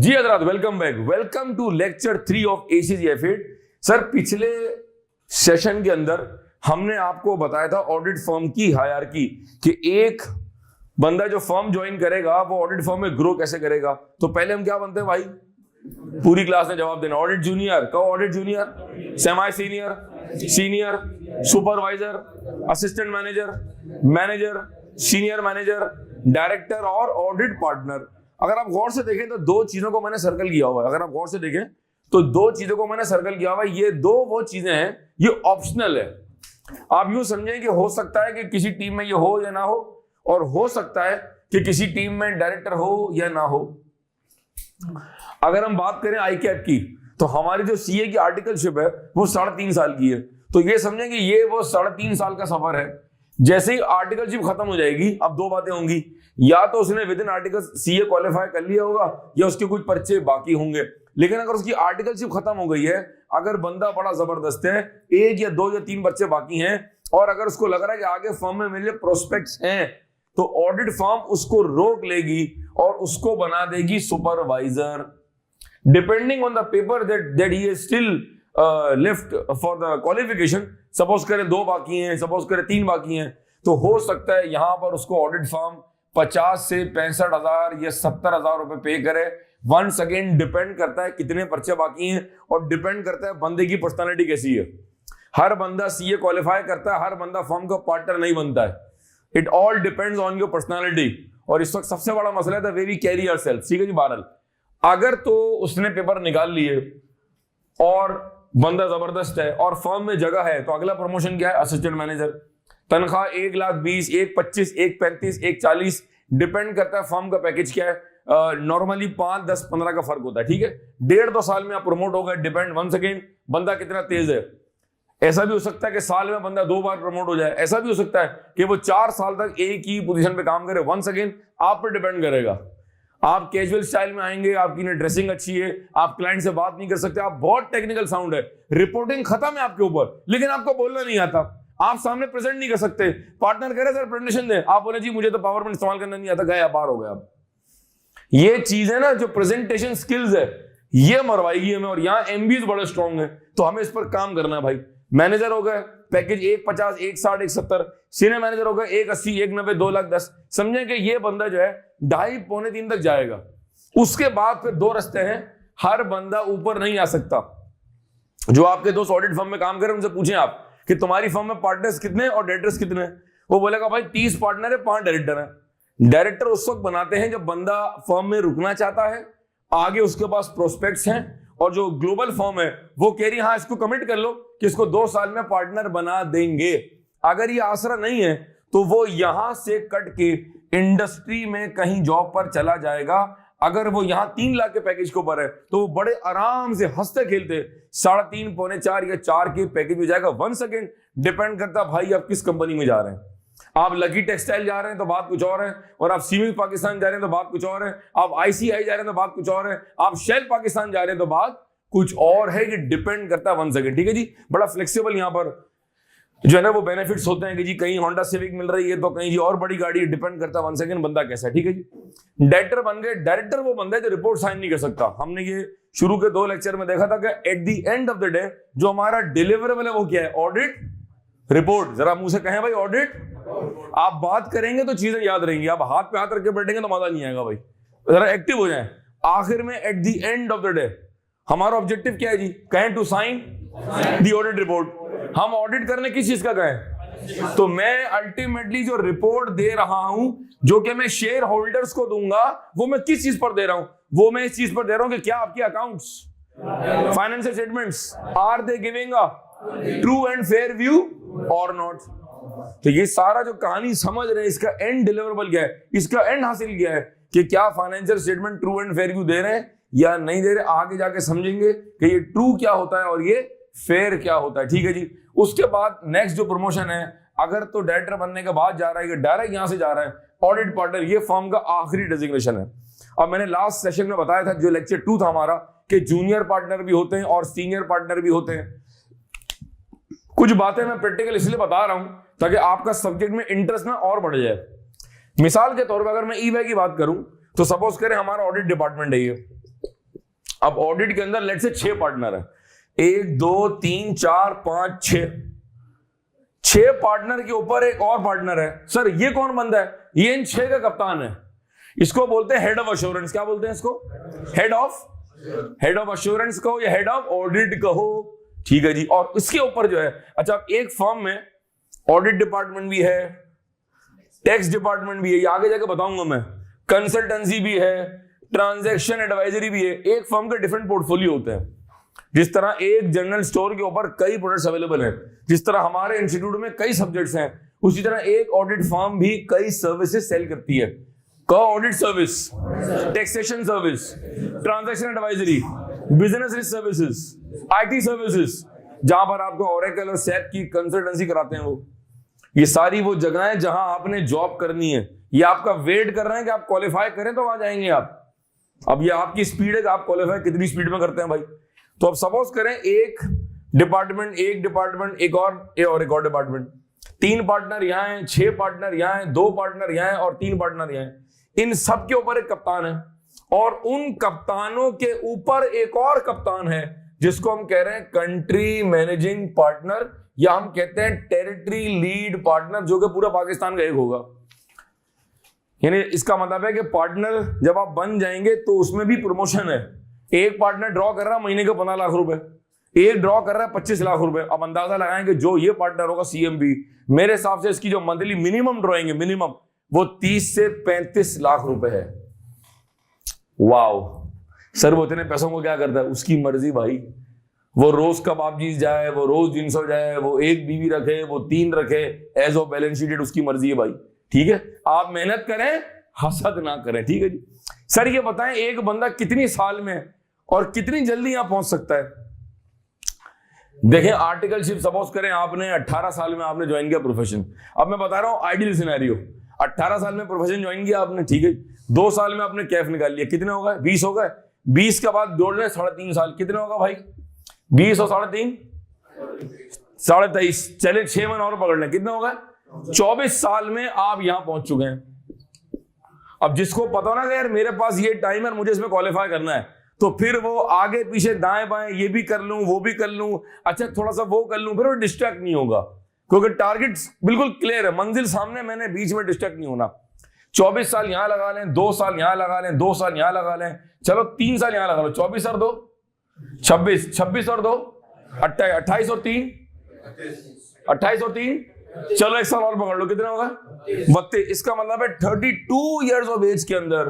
जी हजरात, welcome back. Welcome to lecture 3 of ACGF8। Sir, पिछले session के अंदर हमने आपको बताया था ऑडिट फर्म की हायरार्की कि एक बंदा जो फर्म ज्वाइन करेगा वो ऑडिट फर्म में ग्रो कैसे करेगा। तो पहले हम क्या बनते हैं भाई, पूरी क्लास में जवाब देना। ऑडिट जूनियर, कहो audit junior, semi senior, senior, supervisor, assistant manager, manager, senior manager, director और ऑडिट पार्टनर। अगर आप गौर से देखें तो दो चीजों को मैंने सर्कल किया हुआ है। अगर आप गौर से देखें तो दो चीजों को मैंने सर्कल किया हुआ है। ये दो वो चीजें हैं, ये ऑप्शनल है। आप यूं समझें कि हो सकता है कि किसी टीम में ये हो या ना हो, और हो सकता है कि किसी टीम में डायरेक्टर हो या ना हो। अगर हम बात करें ICAP की, तो हमारी जो CA की आर्टिकलशिप है वो 3.5 साल की है। तो ये समझें कि ये वो 3.5 साल का सफर है। जैसे ही आर्टिकलशिप खत्म हो जाएगी, अब दो बातें होंगी, या तो उसने with in article CA qualify कर लिया होगा या उसके कुछ पर्चे बाकी होंगे। लेकिन अगर उसकी आर्टिकलशिप खत्म हो गई है, अगर बंदा बड़ा जबरदस्त है, 1 या 2 या 3 पर्चे बाकी हैं, और अगर उसको लग रहा है कि आगे फर्म में मेरे लिए प्रोस्पेक्ट्स हैं, तो ऑडिट फर्म उसको रोक लेगी और उसको बना देगी supervisor, depending on the paper that he is still left for the qualification. Suppose करें 2 बाकी हैं, सपोज करें 3 बाकी हैं, तो हो सकता है यहां पर उसको ऑडिट फर्म 50 से 65,000 या 70,000 रुपए पे करे। वंस अगेन डिपेंड करता है कितने पर्चे बाकी हैं, और डिपेंड करता है बंदे की पर्सनालिटी कैसी है। हर बंदा CA क्वालिफाई करता है, हर बंदा फर्म का पार्टनर नहीं बनता है। It all depends on your personality. और इस वक्त सबसे बड़ा मसला है the way we carry ourselves. ठीक है जी। बहरहाल, अगर तो उसने पेपर निकाल लिए और बंदा जबरदस्त है और फर्म में जगह है, तो अगला प्रमोशन क्या है? Assistant manager. तनख्वाह 1,20,000, 1,25,000, 1,35,000, 1,40,000, डिपेंड करता है फर्म का पैकेज क्या है। नॉर्मली 5, 10, 15 का फर्क होता है। ठीक है। 1.5-2 साल में आप प्रमोट हो गए, डिपेंड वन सेकेंड बंदा कितना तेज है। ऐसा भी हो सकता है कि साल में बंदा 2 बार प्रमोट हो जाए। ऐसा भी हो सकता है कि वो 4 साल तक एक ही पोजीशन पे काम करे। वंस अगेन आप पर डिपेंड करेगा। आप कैजुअल स्टाइल में आएंगे, आपकी ड्रेसिंग अच्छी है, आप क्लाइंट से बात नहीं कर सकते, आप बहुत टेक्निकल साउंड है, रिपोर्टिंग खत्म है आपके ऊपर, लेकिन आपको बोलना नहीं आता, आप सामने प्रेजेंट नहीं कर सकते। पार्टनर कह रहे सर प्रेजेंटेशन दे, आप बोले जी मुझे तो पावर पॉइंट इस्तेमाल करना नहीं आता, गए बाहर हो गए आप। ये चीज है ना, जो प्रेजेंटेशन स्किल्स है, ये मरवाएगी हमें। और यहाँ MBAs बड़े स्ट्रॉन्ग है, तो हमें इस पर काम करना है भाई। मैनेजर हो गए, पैकेज 1,50,000, 1,60,000, 1,70,000। सीनियर मैनेजर हो गए 1,80,000, 1,90,000, 2,10,000। समझे कि ये बंदा जो है 2.5-3 तक जाएगा। उसके बाद फिर 2 रास्ते हैं। हर बंदा ऊपर नहीं आ सकता। जो आपके दोस्त ऑडिट फर्म में काम करें, उनसे पूछें आप कि तुम्हारी फर्म में पार्टनर्स कितने और डायरेक्टर्स कितने हैं। वो बोलेगा भाई 30 पार्टनर है, 5 डायरेक्टर हैं। डायरेक्टर उस वक्त बनाते हैं जब बंदा फर्म में रुकना चाहता है, आगे उसके पास प्रोस्पेक्ट्स हैं, और जो ग्लोबल फर्म है वो कह रही हाँ इसको कमिट कर लो कि इसको 2 साल में पार्टनर बना देंगे। अगर ये आसरा नहीं है तो वो यहां से कट के इंडस्ट्री में कहीं जॉब पर चला जाएगा। अगर वो यहां 3 लाख के पैकेज के ऊपर है, तो वो बड़े आराम से हंसते खेलते 3.5, पौने 4 या 4 के पैकेज में जाएगा। 1 सेकेंड डिपेंड करता भाई आप किस कंपनी में जा रहे हैं। आप लकी टेक्सटाइल जा रहे हैं तो बात कुछ और है, और आप सीमेंस पाकिस्तान जा रहे हैं तो बात कुछ और है, आप ICI जा रहे हैं तो बात कुछ और है, आप शेल पाकिस्तान जा रहे हैं तो बात कुछ और है। कि डिपेंड करता है 1 सेकेंड। ठीक है जी। बड़ा फ्लेक्सिबल यहां पर जो है ना वो बेनिफिट्स होते हैं कि जी कहीं होंडा सिविक मिल रही है तो कहीं जी और बड़ी गाड़ी। डिपेंड करता है 1 सेकेंड बंदा कैसा है। ठीक है जी। डायरेक्टर बन गए। डायरेक्टर वो बंदा है जो रिपोर्ट साइन नहीं कर सकता। हमने ये शुरू के 2 लेक्चर में देखा था कि eight the end of the day जो हमारा डिलीवरेबल है वो क्या है? Audit report. जरा मुंह से कहें भाई ऑडिट। आप बात करेंगे तो चीजें याद रहेंगी, आप हाथ पे हाथ रख के बैठेंगे तो मजा नहीं आएगा भाई। जरा एक्टिव हो जाएं। आखिर में at the end of the day हमारा ऑब्जेक्टिव क्या है जी? कहें to sign the audit report. हम ऑडिट करने किस चीज का कहें? तो मैं अल्टीमेटली जो रिपोर्ट दे रहा हूं, जो कि मैं शेयर होल्डर्स को दूंगा, वो मैं किस चीज पर दे रहा हूं? वो मैं इस चीज पर दे रहा हूं कि क्या आपके accounts, financial statements, are they giving a true and fair view और नॉट। तो ये सारा जो कहानी समझ रहे हैं, इसका एंड डिलीवरेबल क्या है, इसका एंड हासिल क्या है कि क्या financial statement true and fair view दे रहे हैं या नहीं दे रहे। आगे जाके समझेंगे कि ये ट्रू क्या होता है और ये फेयर क्या होता है। ठीक है जी। उसके बाद नेक्स्ट जो प्रमोशन है, अगर तो डायरेक्टर बनने के बाद जा रहा है, डायरेक्ट यहां से जा रहा है ऑडिट पार्टनर, ये फर्म का आखिरी डेजिग्नेशन है। अब मैंने लास्ट सेशन में बताया था, जो लेक्चर 2 था हमारा, कि जूनियर पार्टनर भी होते हैं और सीनियर पार्टनर भी होते हैं। कुछ बातें मैं प्रैक्टिकल इसलिए बता रहा हूं ताकि आपका सब्जेक्ट में इंटरेस्ट ना और बढ़ जाए। मिसाल के तौर पर अगर मैं EY की बात करूं, तो सपोज करें हमारा ऑडिट डिपार्टमेंट है ये, अब ऑडिट के अंदर लेट से 6 पार्टनर है, 1 2 3 4 5 6 पार्टनर के ऊपर एक और पार्टनर है। सर ये कौन बंदा है? ये इन 6 का कप्तान है। इसको बोलते हैं हेड ऑफ अश्योरेंस। क्या बोलते हैं इसको? हेड ऑफ अश्योरेंस कहो या हेड ऑफ ऑडिट कहो, ठीक है जी। और इसके ऊपर जो है, अच्छा एक फर्म में ऑडिट डिपार्टमेंट भी है, टैक्स डिपार्टमेंट भी है, ये आगे जाके बताऊंगा मैं, कंसल्टेंसी भी है, ट्रांजैक्शन एडवाइजरी भी है। एक फर्म के डिफरेंट पोर्टफोलियो होते हैं। जिस तरह एक जनरल स्टोर के ऊपर कई प्रोडक्ट्स अवेलेबल हैं, जिस तरह हमारे इंस्टीट्यूट में कई सब्जेक्ट्स हैं, उसी तरह एक ऑडिट फर्म भी कई सर्विसेज सेल करती है। Audit service, taxation service, transaction advisory, business risk services, IT services, जहां पर आपको ओरेकल और सैप की कंसल्टेंसी कराते हैं। वो ये सारी वो जगह है जहां आपने जॉब करनी है। ये आपका वेट कर रहे हैं कि आप क्वालिफाई करें तो आ जाएंगे आप। अब ये आपकी स्पीड है कि आप क्वालिफाई कितनी स्पीड में करते हैं भाई। तो अब सपोज करें एक डिपार्टमेंट, एक और डिपार्टमेंट, 3 पार्टनर यहां हैं, 6 पार्टनर यहां हैं, 2 पार्टनर यहां हैं और 3 पार्टनर यहां हैं। इन सब के ऊपर एक कप्तान है और उन कप्तानों के ऊपर एक और कप्तान है जिसको हम कह रहे हैं कंट्री मैनेजिंग पार्टनर, या हम कहते हैं टेरिटरी लीड पार्टनर, जो कि पूरा पाकिस्तान का एक होगा। यानी इसका मतलब है कि पार्टनर जब आप बन जाएंगे तो उसमें भी प्रमोशन है। एक पार्टनर ड्रॉ कर रहा है महीने के 15 लाख रुपए, एक ड्रॉ कर रहा है 25 लाख रुपए। अब अंदाजा लगाएं कि जो ये पार्टनर होगा सीएमबी, मेरे हिसाब से इसकी जो मंथली मिनिमम ड्रॉइंग है, मिनिमम वो 30 से 35 लाख रुपए है। वाओ सर, वो इतने पैसों को क्या करता है? उसकी मर्जी भाई। वो रोज कबाब जीत जाए, वो रोज जिन्स हो जाए, वो एक बीवी रखे, वो 3 रखे, एज ऑफ बैलेंस शीट उसकी मर्जी है भाई। ठीक है, आप मेहनत करें, हसद ना करें। ठीक है जी। सर ये बताएं एक बंदा कितनी साल में और कितनी जल्दी यहां पहुंच सकता है? देखें आर्टिकलशिप, सपोज करें आपने 18 साल में आपने ज्वाइन किया प्रोफेशन। अब मैं बता रहा हूं आइडियल सिनेरियो, 18 साल में प्रोफेशन ज्वाइन किया आपने, ठीक है, 2 साल में आपने कैफ निकाल लिया, कितने हो गए? 20 हो गए। 20 के बाद जोड़ लें 3.5 साल, कितने होगा भाई? 20 और 3.5 23, चले 6 महीने और पकड़ लें, कितने हो गए? 24 साल में आप यहां पहुंच चुके हैं। अब जिसको पता हो ना कि यार मेरे पास ये टाइम है, मुझे इसमें क्वालिफाई करना है, तो फिर वो आगे पीछे दाएं बाएं ये भी कर लूं, वो भी कर लूं, अच्छा थोड़ा सा वो कर लूं, फिर वो डिस्ट्रैक्ट नहीं होगा क्योंकि टारगेट बिल्कुल क्लियर है, मंजिल सामने, मैंने बीच में डिस्ट्रैक्ट नहीं होना। 24 साल यहां लगा लें, 2 साल यहां लगा लें, 2 साल यहां लगा लें, चलो 3 साल यहां लगा लो, 24 और 2 26, 26 और 2 28 और 3 28 और 3, चलो 1 साल और पकड़ लो, कितने होगा? 32। इसका मतलब है 32 इयर्स ऑफ एज के अंदर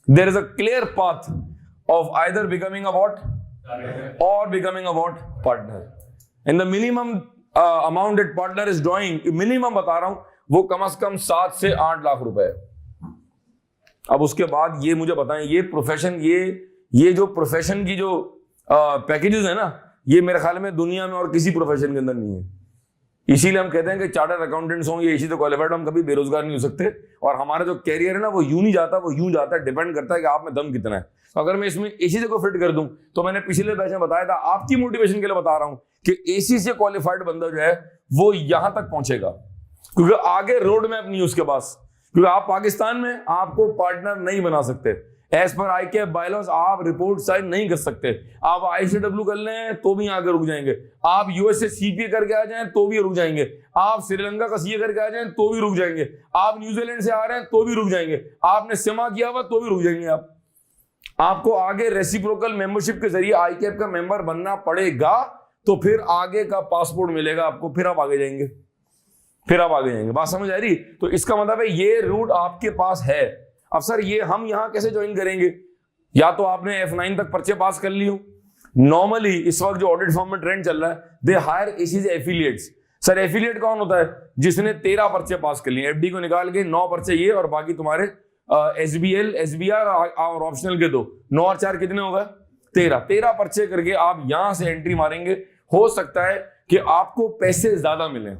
there is a clear path of either becoming a what और becoming a what partner. In the minimum amount that partner is drawing, minimum बता रहा हूं, वो कम से कम 7 से 8 लाख रुपए है। अब उसके बाद ये मुझे बताएं, ये प्रोफेशन, ये जो प्रोफेशन की जो पैकेजेस है ना, ये मेरे ख्याल में दुनिया में और किसी प्रोफेशन के अंदर नहीं है। इसीलिए हम कहते हैं कि चार्टर्ड अकाउंटेंट्स हों, ये इसी तो क्वालिफाइड, हम कभी बेरोजगार नहीं हो सकते। और हमारा जो कैरियर है ना, वो यूं नहीं जाता, वो यूं जाता है, डिपेंड करता है कि आप में दम कितना है। तो अगर मैं इसमें एसी को फिट कर दूं, तो मैंने पिछले बैच में बताया था, आपकी मोटिवेशन के लिए बता रहा हूं कि एसी से क्वालिफाइड बंदा जो है वो यहां तक पहुंचेगा, क्योंकि आगे रोड मैप नहीं उसके पास। क्योंकि आप पाकिस्तान में आपको पार्टनर नहीं बना सकते, एज पर आईकेएफ बायलॉज आप रिपोर्ट साइन नहीं कर सकते। आप आईसीडब्ल्यू कर लें तो भी आगे रुक जाएंगे, आप यूएसए सीपीए करके आ जाएं तो भी रुक जाएंगे, आप श्रीलंका का सीए करके आ जाएं तो भी रुक जाएंगे, आप न्यूजीलैंड से आ रहे हैं तो भी रुक जाएंगे, आपने सिमा किया हुआ तो भी रुक जाएंगे। आपको आगे रेसिप्रोकल मेंबरशिप के जरिए आईकेएफ का मेंबर बनना पड़ेगा, तो फिर आगे का पासपोर्ट मिलेगा आपको, फिर आप आगे जाएंगे, बात समझ आ रही? तो इसका मतलब है ये रूट आपके पास है। अब सर ये हम यहां कैसे ज्वाइन करेंगे? या तो आपने F9 तक पर्चे पास कर ली हो। नॉर्मली इस वक्त जो ऑडिट फर्म में ट्रेंड चल रहा है, they hire ACs affiliates. Sir affiliate कौन होता है? जिसने 13 पर्चे पास कर लिए, एफडी को निकाल के 9 पर्चे ये, और बाकी तुम्हारे एसबीएल, एसबीआर और ऑप्शनल के 2, 9 और 4 कितने हो गए? 13 पर्चे करके आप यहां से एंट्री मारेंगे। हो सकता है कि आपको पैसे ज्यादा मिले।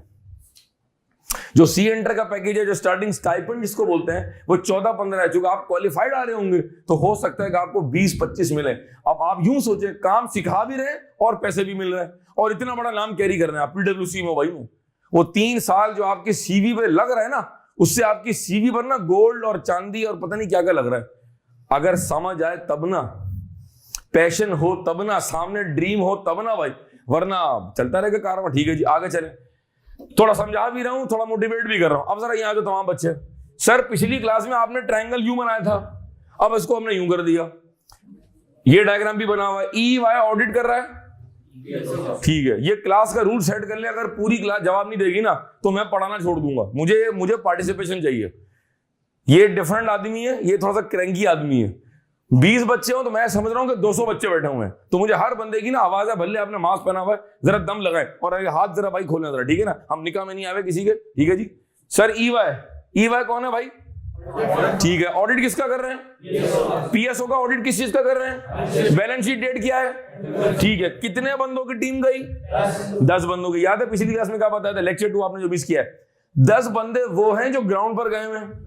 जो सी एंटर का पैकेज है, जो स्टार्टिंग स्टाइपेंड जिसको बोलते हैं, वो 14-15 है। चूंकि आप क्वालिफाइड आ रहे होंगे तो हो सकता है कि आपको 20-25 मिले। अब आप यूं सोचें, काम सिखा भी रहे और पैसे भी मिल रहे हैं, और इतना बड़ा नाम कैरी कर रहे हैं आप पीडब्ल्यूसी में भाई में। वो 3 साल जो आपके सीवी पे लग रहा है ना, उससे आपकी सीवी पर ना गोल्ड और चांदी और पता नहीं क्या क्या लग रहा है। अगर समझ आए तब ना, पैशन हो तब ना, सामने ड्रीम हो तब ना भाई, वरना चलता रहेगा कारवां। ठीक है जी, आगे चले। थोड़ा समझा भी रहा हूं, थोड़ा मोटिवेट भी कर रहा हूं। अब जरा यहाँ जो तमाम बच्चे, सर पिछली क्लास में आपने ट्रायंगल यू बनाया था, अब इसको हमने यूं कर दिया। ये डायग्राम भी बना हुआ है, EY ऑडिट कर रहा है। ठीक है, ये क्लास का रूल सेट कर ले। अगर पूरी क्लास जवाब नहीं देगी ना तो मैं पढ़ाना छोड़ दूंगा। मुझे पार्टिसिपेशन चाहिए। ये डिफरेंट आदमी है, ये थोड़ा सा क्रैंकी आदमी है। 20 बच्चे हो तो मैं समझ रहा हूं कि 200 बच्चे बैठे हुए हैं, तो मुझे हर बंदे की ना आवाज है, भले आपने मास्क पहना हुआ है, जरा दम लगाए और हाथ जरा भाई खोलना जरा, ठीक है ना। हम निकाह में नहीं आवे किसी के, ठीक है जी। सर EY कौन है भाई? ठीक है, ऑडिट किसका कर रहे हैं? PSO का ऑडिट किस चीज का कर रहे हैं? बैलेंस शीट डेट क्या है? ठीक है, कितने बंदों की टीम गई? 10 बंदों की। याद है पिछली क्लास में क्या बताया था? लेक्चर 2 आपने जो मिस किया है। 10 बंदे वो हैं जो ग्राउंड पर गए हुए हैं,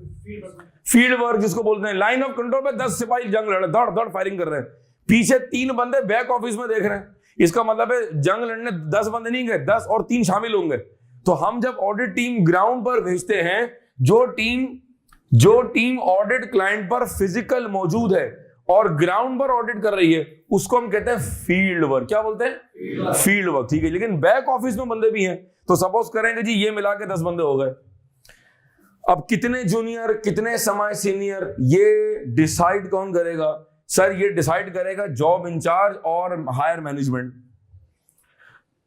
फील्ड वर्क जिसको बोलते हैं। लाइन ऑफ कंट्रोल पे 10 सिपाही जंग लड़ रहे, दौड़ दौड़ फायरिंग कर रहे हैं। पीछे 3 बंदे बैक ऑफिस में देख रहे हैं। इसका मतलब है जंग लड़ने 10 बंदे नहीं गए, 10 और 3 शामिल होंगे। तो हम जब ऑडिट टीम ग्राउंड पर भेजते हैं, जो टीम ऑडिट क्लाइंट पर फिजिकल मौजूद है और ग्राउंड पर ऑडिट कर रही है, उसको हम कहते हैं फील्ड वर्क। क्या बोलते हैं? Field work. ठीक है, लेकिन बैक ऑफिस में बंदे भी हैं, तो सपोज करेंगे जी ये मिला के 10 बंदे हो गए। अब कितने जूनियर, कितने समय सीनियर, ये डिसाइड कौन करेगा? सर ये डिसाइड करेगा जॉब इंचार्ज और हायर मैनेजमेंट।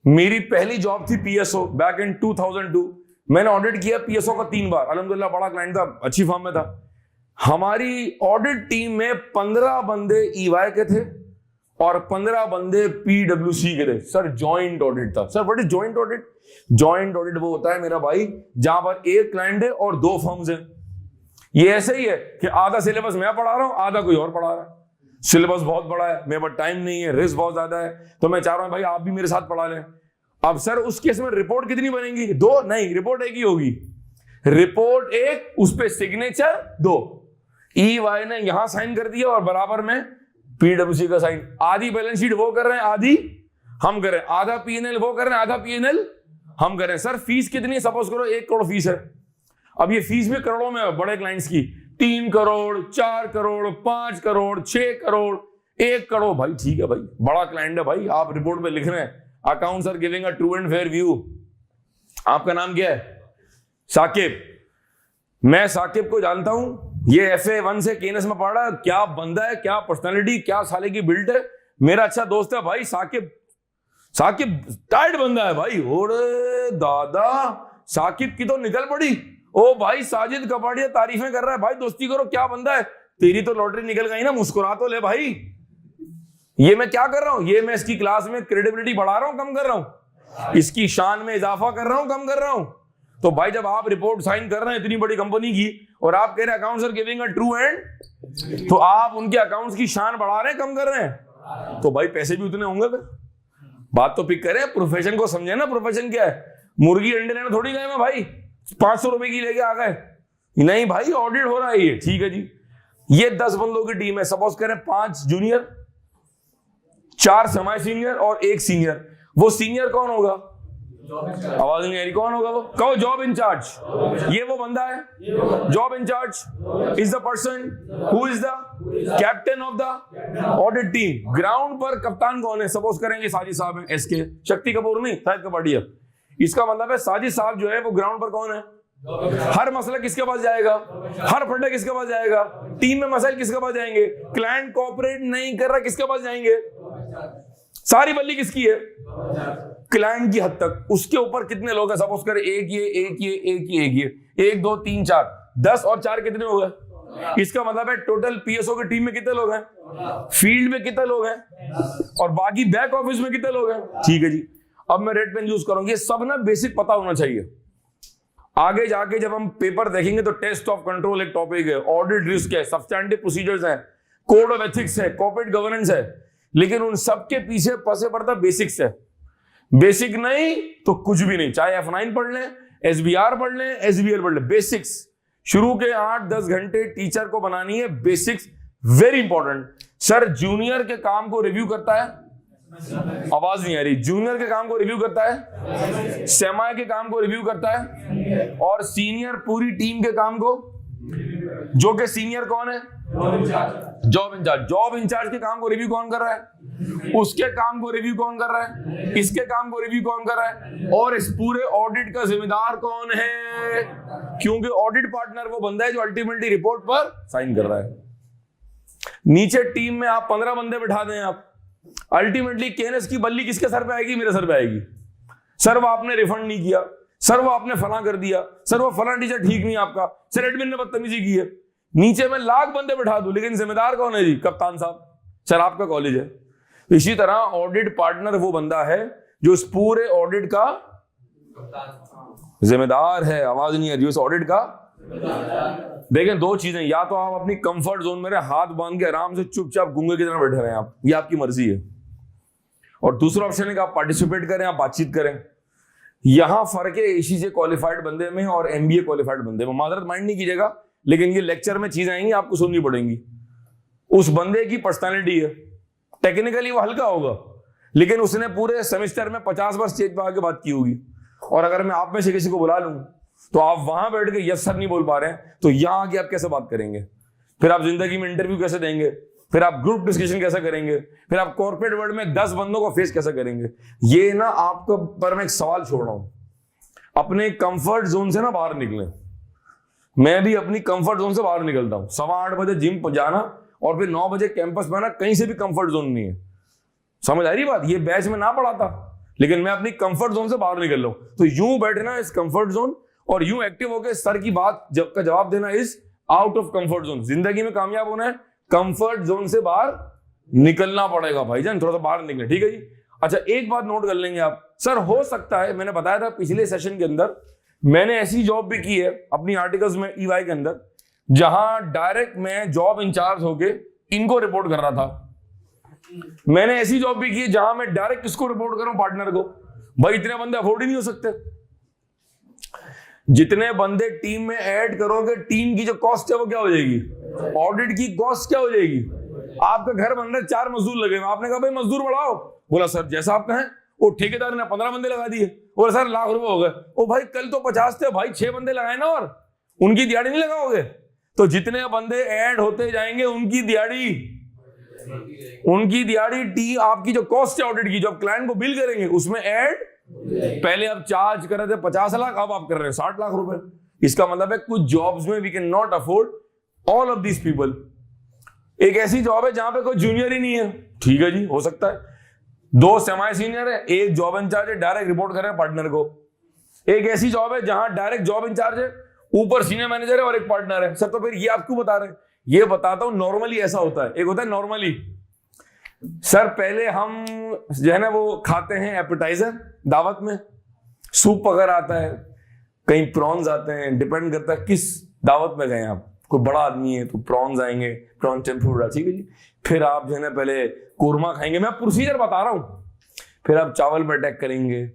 मेरी पहली जॉब थी PSO बैक इन 2002। मैंने ऑडिट किया PSO का 3 बार। अल्हम्दुलिल्लाह बड़ा क्लाइंट था, अच्छी फर्म में था। हमारी ऑडिट टीम में 15 बंदे EY के थे और 15 बंदे PwC के थे। सर जॉइंट ऑडिट था। Sir what is joint audit? Joint audit वो होता है मेरा भाई जहां पर एक क्लाइंट है और 2 फर्म्स हैं। ये ऐसे ही है कि आधा सिलेबस मैं पढ़ा रहा हूं, आधा कोई और पढ़ा रहा है। सिलेबस बहुत बड़ा है, मेरे पास टाइम नहीं है, रिस्क बहुत ज्यादा है, तो मैं चाह रहा हूं भाई आप भी मेरे साथ पढ़ा लें। अब सर उस केस में रिपोर्ट कितनी बनेगी? 2 नहीं, रिपोर्ट एक ही होगी। रिपोर्ट एक, उस पे सिग्नेचर 2। EY ने यहां साइन कर दिया और बराबर में PwC का साइन। आधी बैलेंस शीट वो कर रहे हैं, आधी हम कर रहे हैं। आधा P&L वो कर रहे हैं, आधा P&L हम कर रहे हैं। सर फीस कितनी? सपोज करो 1 करोड़ फीस है। अब ये फीस भी करोड़ों में है बड़े क्लाइंट्स की। 3 करोड़, 4 करोड़, 5 करोड़, 6 करोड़, 1 करोड़। भाई ठीक है भाई, बड़ा क्लाइंट है भाई, आप रिपोर्ट में लिख रहे हैं accounts are giving a true and fair view. आपका नाम क्या है? साकिब। मैं साकिब को जानता हूं, ये FA 1 से KNS में पढ़ रहा है। क्या बंदा है, क्या पर्सनालिटी, क्या साले की बिल्ड है। मेरा अच्छा दोस्त है भाई साकिब। साकिब टाइट बंदा है भाई। ओरे दादा, साकिब की तो निकल पड़ी। ओ भाई साजिद कपाड़िया तारीफें कर रहा है, भाई दोस्ती करो, क्या बंदा है। तेरी तो लॉटरी निकल गई ना, मुस्कुरा तो ले भाई। ये मैं क्या कर रहा हूं? ये मैं इसकी क्लास में क्रेडिबिलिटी बढ़ा रहा हूं, कम कर रहा हूं? इसकी शान में इजाफा कर रहा हूं, कम कर रहा हूं? तो भाई जब आप रिपोर्ट साइन कर रहे हैं इतनी बड़ी कंपनी की और आप कह रहे हैं accounts are giving a true and, तो आप उनके अकाउंट्स की शान बढ़ा रहे हैं, कम कर रहे हैं? तो भाई पैसे भी उतने होंगे। फिर बात तो पिक करें, प्रोफेशन को समझे ना। प्रोफेशन क्या है? मुर्गी अंडे लेने थोड़ी गए मैं भाई 500 रुपए की लेके आ गए। नहीं भाई, ऑडिट हो रहा है ये। ठीक है जी, ये 10 बंदों की टीम है। सपोज करें 5 जूनियर, 4 सेमी सीनियर और 1 सीनियर। वो सीनियर कौन होगा? आवाज नहीं आ रही, कौन होगा वो? कहो जॉब इंचार्ज। ये वो बंदा है job in charge is the person who is the captain of the audit team. Ground पर कप्तान कौन है? सपोज करेंगे साजिद साहब है, SK शक्ति कपूर नहीं, शायद कपाड़िया। इसका मतलब है साजिद साहब जो है वो ग्राउंड पर कौन है? हर मसला किसके पास जाएगा? हर फंडा किसके पास जाएगा? टीम में मसाइल किसके पास जाएंगे? क्लाइंट कोऑपरेट नहीं कर रहा, किसके पास जाएंगे? सारी बल्ली किसकी है? क्लाइंट की हद तक। उसके ऊपर कितने लोग हैं? सपोज करें एक ये 1 2 3 4 10 और 4 कितने हो गए? इसका मतलब है टोटल PSO की टीम में कितने लोग हैं? फील्ड में कितने लोग हैं? और बाकी बैक ऑफिस में कितने लोग हैं? ठीक है जी, अब मैं रेड पेन यूज करूंगी। ये सब ना बेसिक पता होना चाहिए। आगे जाके जब हम पेपर देखेंगे तो टेस्ट ऑफ कंट्रोल एक टॉपिक है, ऑडिट रिस्क है, सब्सटैंडिव प्रोसीजर्स है, कोड ऑफ एथिक्स है, कॉर्पोरेट गवर्नेंस है। लेकिन उन सबके पीछे पसे पड़ता बेसिक्स है। बेसिक नहीं तो कुछ भी नहीं। चाहे F9 पढ़ लें, SBR पढ़ लें, SBL पढ़ लें, बेसिक्स शुरू के 8-10 घंटे टीचर को बनानी है। Basics very important. Sir junior के काम को रिव्यू करता है, आवाज नहीं आ रही, जूनियर के काम को रिव्यू करता है, सेमाई के काम को रिव्यू करता है, और सीनियर पूरी टीम के काम को, जो कि सीनियर कौन है? Job in charge. जॉब इंचार्ज के काम को रिव्यू कौन कर रहा है? उसके काम को रिव्यू कौन कर रहा है? इसके काम को रिव्यू कौन कर रहा है? और इस पूरे ऑडिट का जिम्मेदार कौन है? क्योंकि ऑडिट पार्टनर वो बंदा है जो अल्टीमेटली रिपोर्ट पर साइन कर रहा है। नीचे टीम में आप 15 बंदे बिठा दें, आप अल्टीमेटली केएनएस की बल्ली किसके सर पे आएगी? मेरे सर पे आएगी। सर वो आपने रिफंड नहीं किया, सर वो आपने फला कर दिया, सर वो फला टीचर ठीक नहीं आपका, सर एडमिन ने बदतमीजी की है। नीचे में लाख बंदे बिठा दूं, लेकिन जिम्मेदार कौन है जी? कप्तान साहब, सर आपका कॉलेज है। इसी तरह ऑडिट पार्टनर वो बंदा है जो इस पूरे ऑडिट का जिम्मेदार है। आवाज नहीं है जो इस ऑडिट का। देखें दो चीजें, या तो आप अपनी कंफर्ट जोन में हाथ बांध के आराम से चुपचाप गूंगे की तरह बैठे रहे आप, ये आपकी मर्जी है। और दूसरा ऑप्शन है कि आप पार्टिसिपेट करें, आप बातचीत करें। यहां फर्क है एसीजे क्वालिफाइड बंदे में और एमबीए क्वालिफाइड बंदे में। मादरत माइंड नहीं कीजिएगा, लेकिन ये लेक्चर में चीजें आएंगी आपको सुननी पड़ेंगी। उस बंदे की पर्सनालिटी है, टेक्निकली वो हल्का होगा, लेकिन उसने पूरे सेमेस्टर में 50 बार स्टेज पर आके बात की होगी। और अगर मैं आप में से किसी को बुला लूं तो आप वहां बैठ के यस सर नहीं बोल पा रहे हैं, तो यहां आके आप कैसे बात करेंगे? फिर आप जिंदगी में इंटरव्यू कैसे देंगे? फिर आप ग्रुप डिस्कशन कैसे करेंगे? फिर आप कॉर्पोरेट वर्ल्ड में 10 बंदों को फेस कैसे करेंगे? ये ना आपको पर मैं एक सवाल छोड़ रहा हूं, अपने कंफर्ट जोन से ना बाहर निकलें। मैं भी अपनी कंफर्ट जोन से बाहर निकलता हूं। 8:15 बजे जिम जाना और फिर 9 बजे कैंपस में आना, कहीं से भी कंफर्ट जोन नहीं है। समझ आ रही बात? ये बैच में ना पढ़ाता, लेकिन मैं अपनी कंफर्ट जोन से बाहर निकल रहा हूं। तो यूं बैठना इस कंफर्ट जोन और यूं एक्टिव होकर सर की बात का जवाब देना is out of comfort zone. जिंदगी में कामयाब होना है, कंफर्ट जोन से बाहर निकलना पड़ेगा भाईजान, थोड़ा सा बाहर निकले, ठीक है जी। अच्छा एक बात नोट कर लेंगे आप, सर हो सकता है, मैंने बताया था पिछले सेशन के अंदर, मैंने ऐसी जॉब भी की है अपनी आर्टिकल्स में ईवाई के अंदर, जहां डायरेक्ट मैं जॉब इंचार्ज होके इनको रिपोर्ट कर रहा था। मैंने ऐसी जॉब भी की है जहां मैं डायरेक्ट किसको रिपोर्ट कर रहा हूं? पार्टनर को। भाई इतने बंदे अफोर्ड ही नहीं हो सकते। जितने बंदे टीम में ऐड करोगे, टीम की जो कॉस्ट है वो क्या हो जाएगी? ऑडिट की कॉस्ट क्या हो जाएगी? आपका घर बन रहा है, 4 मजदूर लगे, आपने कहा भाई मजदूर बढ़ाओ, बोला सर जैसा आप कहें। वो ठेकेदार ने 15 बंदे लगा दिए, बोला सर लाख रुपए हो गए। ओ भाई कल तो 50 थे भाई, 6 बंदे लगाए ना, और उनकी दिहाड़ी नहीं लगाओगे? तो जितने बंदे ऐड होते जाएंगे उनकी दिहाड़ी टी आपकी जो कॉस्ट है ऑडिट की, जो आप क्लाइंट को बिल करेंगे उसमें ऐड। पहले आप चार्ज कर रहे थे 50 लाख, अब आप कर रहे हैं 60 लाख रुपए। इसका मतलब है कुछ जॉब्स में we can not afford all of these people. एक ऐसी जॉब है जहां पे कोई जूनियर ही नहीं है, ठीक है जी, हो सकता है 2 सेमी सीनियर है, एक जॉब इंचार्ज है डायरेक्ट रिपोर्ट कर रहे हैं पार्टनर को। एक ऐसी जॉब है जहां डायरेक्ट जॉब इंचार्ज है, ऊपर सीनियर मैनेजर है और एक पार्टनर है। सर तो फिर ये आपको बता रहे हैं? ये बताता हूं, नॉर्मली ऐसा होता है। एक होता है नॉर्मली, सर पहले हम जो है ना वो खाते हैं एपेटाइजर दावत में, सूप वगैरह आता है, कहीं प्रॉन्स आते हैं, डिपेंड करता है किस दावत में गए आप। कोई बड़ा आदमी है तो प्रॉन्स आएंगे, प्रॉन टेम्पुरा, ठीक है जी। फिर आप जो है ना पहले कोरमा खाएंगे, मैं प्रोसीजर बता रहा हूं। फिर आप चावल पे अटैक करेंगे,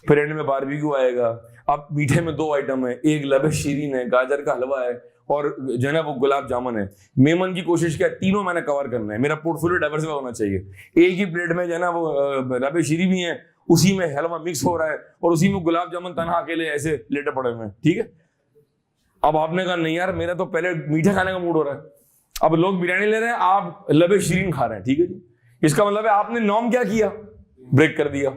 फिर एंड में बारबेक्यू आएगा। अब मीठे में 2 आइटम है, एक लबे शीरीन है, गाजर का हलवा है और जो है ना वो गुलाब जामुन है। मेमन की कोशिश किया, तीनों मैंने कवर करना है, मेरा पोर्टफोलियो डाइवर्सिफाई होना चाहिए। एक ही प्लेट में जो है ना वो लबे शीरी भी है, उसी में हलवा मिक्स हो रहा है और उसी में गुलाब जामुन तनहा अकेले ऐसे लेटे पड़े हुए हैं, ठीक है। अब आपने कहा नहीं यार मेरा तो पहले मीठा खाने का मूड हो रहा है, अब लोग बिरयानी ले रहे हैं, आप लबे शीरीन खा रहे हैं, ठीक है जी। इसका मतलब है आपने नॉर्म क्या किया? ब्रेक कर दिया,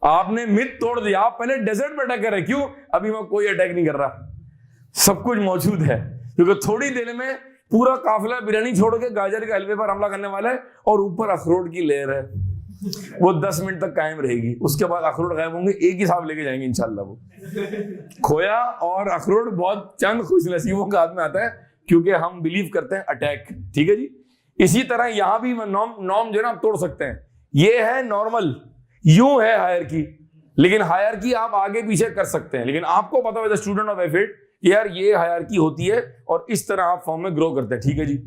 आपने मिथ तोड़ दिया। आप पहले डेजर्ट पे अटैक कर रहे, क्यों? अभी मैं कोई अटैक नहीं कर रहा, सब कुछ मौजूद है, क्योंकि थोड़ी देर में पूरा काफिला बिरयानी छोड़ के गाजर के हलवे पर हमला करने वाला है और ऊपर अखरोट की लेयर है, वो 10 मिनट तक कायम रहेगी। उसके बाद अखरोट गायब होंगे, एक ही साहब लेके जाएंगे इंशाल्लाह। वो खोया और अखरोट बहुत चंद खुश नसीबों के हाथ में आता है, क्योंकि हम बिलीव करते हैं अटैक, ठीक है जी। इसी तरह यहां भी नॉर्म जो है ना आप तोड़ सकते हैं। ये है नॉर्मल, यूं है हायरकी, लेकिन हायरकी आप आगे पीछे कर सकते हैं, लेकिन आपको पता है स्टूडेंट ऑफ एफिड यार ये हायरकी होती है और इस तरह आप फॉर्म में ग्रो करते हैं, ठीक है जी।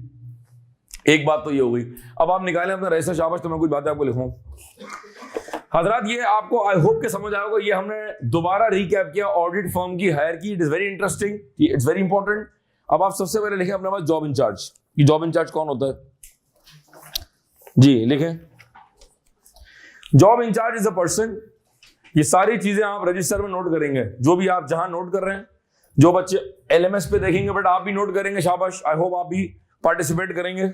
एक बात तो ये हो गई। अब आप निकालें अपना रजिस्टर, शाबाश। तो मैं कुछ बातें आपको लिखूं हजरात, ये आपको आई होप के समझ आया होगा। ये हमने दोबारा रिकैप किया ऑडिट फर्म की hierarchy. It is very interesting, it's very important. अब आप सबसे पहले लिखें अपने पास जॉब इंचार्ज। ये जॉब इंचार्ज कौन होता है जी? लिखें job in charge is a person. ये सारी चीजें आप रजिस्टर में नोट करेंगे, जो भी आप जहां नोट कर रहे हैं। जो बच्चे LMS पे देखेंगे बट आप भी नोट करेंगे, शाबाश। आई होप आप भी पार्टिसिपेट करेंगे।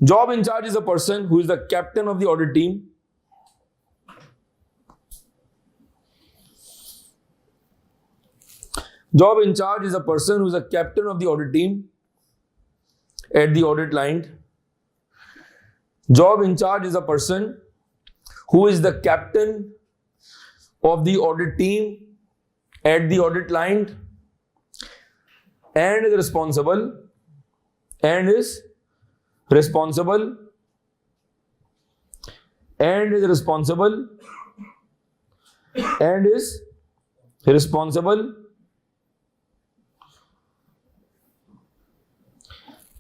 Job in charge is a person who is the captain of the audit team. Job in charge is a person who is a captain of the audit team at the audit line. Job in charge is a person who is the captain of the audit team at the audit line and is responsible and is responsible and is responsible and is responsible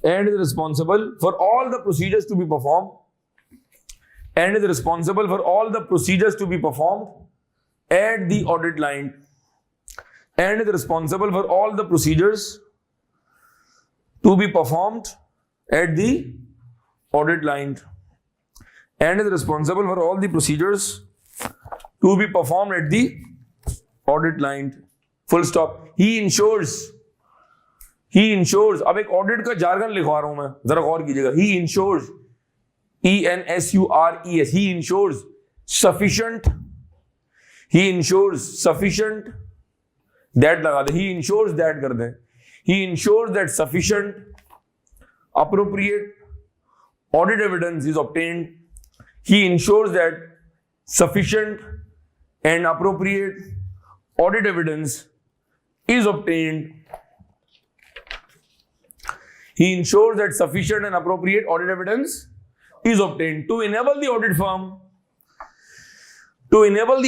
and is responsible for all the procedures to be performed and is responsible for all the procedures to be performed at the audit line and is responsible for all the procedures to be performed at the audit line and is responsible for all the procedures to be performed at the audit line. Full stop. He ensures, अब एक audit का jargon लिखवा रहा हूं मैं, जरा गौर कीजिएगा। He ensures, ENSURES, he ensures sufficient, that लगा दे, he ensures that कर दें, he ensures that sufficient appropriate audit evidence is obtained, he ensures that sufficient and appropriate audit evidence is obtained. He ensures that sufficient and appropriate audit evidence is obtained to enable the audit firm to express